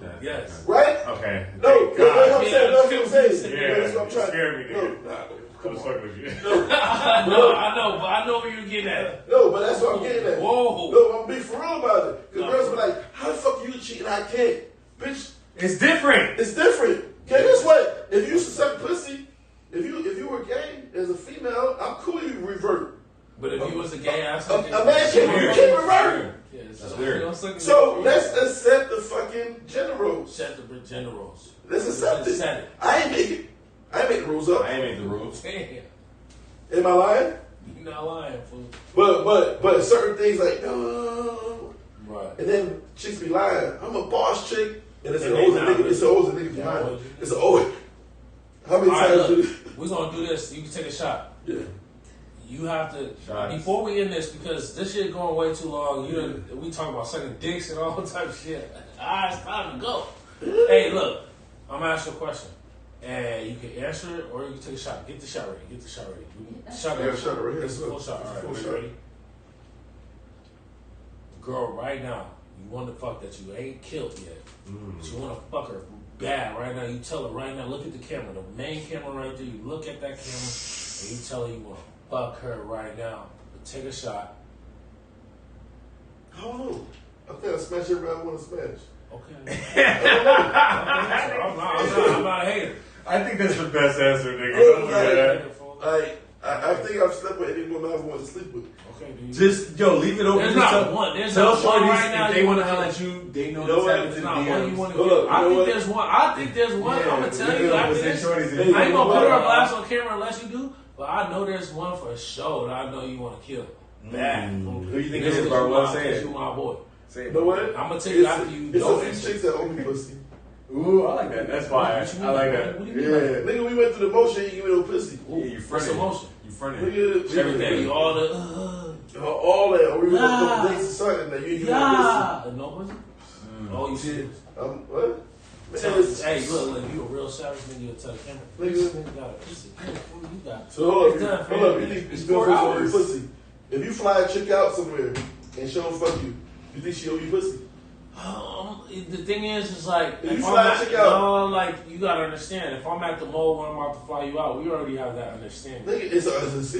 Okay. Yes. Right? Okay. No, Thank that's what God. I'm saying. That's what I'm saying. Yeah, That's what I'm trying. scared me, No, nigga. nah, I come was on. fucking with you. I know where you're getting at. No, but that's what I'm getting at. Whoa. No, I'm being for real about it. Because No. girls be like, how the fuck you cheat and I can't? Bitch, It's different. it's different. Okay, guess what? If you used to suck pussy, if you were gay as a female, I'm cool you revert. But if you was a gay ass, A man can't revert. That's weird. So let's accept the fucking gender roles. set the gender roles. Let's accept it. Set it. I ain't make it. I ain't make the rules up. I ain't made the rules. Damn. Am I lying? You're not lying, fool. But certain things like no. Right. And then chicks be lying. I'm a boss chick, and it's And an they older not. nigga. It's an older nigga behind it. It's an old. How many All right, times? look, we're gonna do this. You can take a shot. Yeah. You have to Shots. before we end this because this shit going way too long. We talk about sucking dicks and all type of shit. It's time to go. Hey, look, I'm gonna ask you a question, and you can answer it or you can take a shot. Get the shot ready. Get the shot ready. Shot I got a shot right here. It's a full shot. All right, Full we shot. ready? Girl, right now, you want to fuck that you ain't killed yet. But you want to fuck her bad right now. You tell her right now. Look at the camera, the main camera right there. You look at that camera and you tell her you want to fuck her right now. But take a shot. I don't know. I think I smash everybody I want to smash. Okay. I'm not a hater. I think that's the best answer, nigga. Hey, Don't do that. I think I've slept with any woman I ever wanted to sleep with. Okay, dude. Just leave it open. There's Just not tell- one. There's Tell not one shorties right now if they you want to wanna holler get. at you, they know You know the what? type There's of not one you want to Hold get. up, you I know think what? there's one. I think there's one. I'm gonna tell you. I think there's, I ain't Hey, gonna you know put her what? blast on camera unless you do. But I know there's one for sure that I know you want to kill. Bad. Who you think This it is, is Bar1ne? my- Say this it. you my boy. Say it. You know what? I'm gonna tell you after you It's know a few this. chicks that owe me pussy. Ooh, I like that. That's fire. What you mean? I like that. What do you mean by that? Nigga, we went through the motion, you give me no pussy. Yeah, you What's fronted. emotion? You fronted. Nigga, Everything. we- All the all that. Or we went on a Yeah. couple dates or something that you ain't give me no yeah. No pussy. Oh, you see. pussy. What? Man, Tell, it's- hey, look, you a real savage nigga. You'll tell the camera. Nigga. This nigga got a pussy. Hey, fool, you got it. So hold It's done, up, fam. you think It's you 4 gonna owe you hours. pussy? If you fly a chick out somewhere and she don't fuck you, you think she owe you pussy? The thing is like, If you I'm fly at, a chick out- no, like you gotta understand. If I'm at the mall when I'm about to fly you out, we already have that understanding. Nigga, it's elephant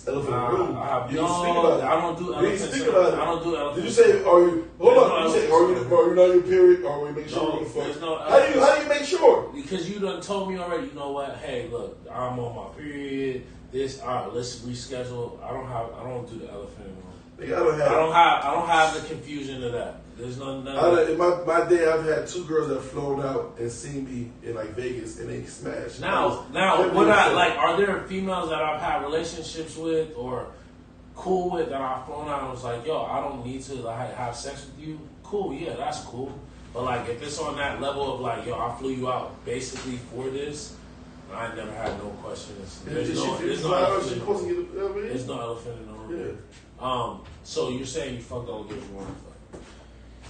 in the room. I You can speak about it. I don't do You can elephants. speak about it. I don't do Did elephants. you say, are you, hold There's on, no you say, elephants. are you not your period, or are we making sure No, you're gonna fuck? there's no How do you make sure? Because you done told me already. You know what? Hey, look, I'm on my period. This, all right, let's reschedule. I don't do the elephant in the room. Nigga, I I don't have the confusion of that. There's none. in my day, I've had 2 girls that have flown out and seen me in like Vegas and they smashed. Now, are there females that I've had relationships with or cool with that I've flown out and was like, yo, I don't need to like have sex with you? Cool, yeah, that's cool. But like, if it's on that level of like, yo, I flew you out basically for this, I never had no questions. There's no elephant in the room. There's no elephant in the room. Yeah. So you're saying you fucked all the girls you wanted to fuck?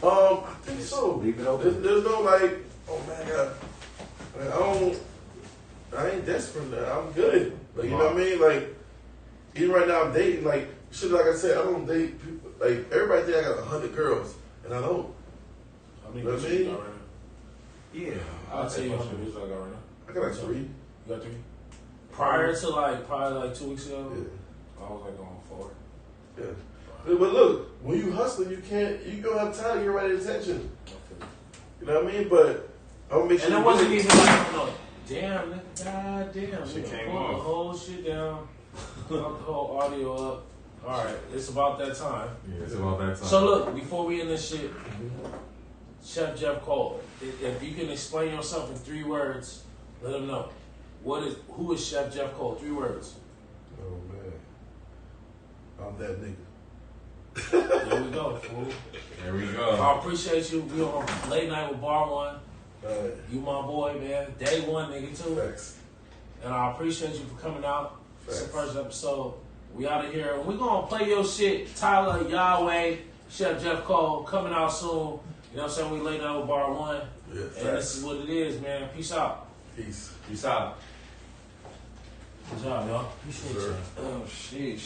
I think so. Leave it open. There's no like, oh man, I ain't desperate now. I'm good. Like, you know what I mean? Like, even right now I'm dating. Like, shit. Like I said, I don't date people. Like everybody think I got 100 girls. and I don't. How many You know what I views you mean? got right now? Yeah. I'll tell you how many views I got right now. I got like 3. You got 3? Prior to probably like 2 weeks ago, Yeah. I was like on 4. Yeah. But look, when you hustling, you don't have time to get right attention. You know what I mean? But I'm gonna make sure. And it wasn't even like, no, damn, nigga, god damn, Shit nigga, came pull off. the whole shit down, fuck the whole audio up. All right, it's about that time. Yeah, it's about that time. So look, before we end this shit, Chef Jeff Cole, if you can explain yourself in 3 words, let them know. Who is Chef Jeff Cole? 3 words. Oh man, I'm that nigga. There we go, fool. There we I go. appreciate you. We on Late Night with Bar1ne. Alright, You my boy, man. Day 1, nigga, too. facts. And I appreciate you for coming out. It's the Facts. first episode. We out of here. And we going to play your shit. Tyler, Yahweh, Chef Jeff Cole, coming out soon. You know what I'm saying? We Late Night with Bar1ne. Yeah, And this facts. is what it is, man. Peace out. Peace. Peace out. Good job, y'all. Sure. Oh, shit.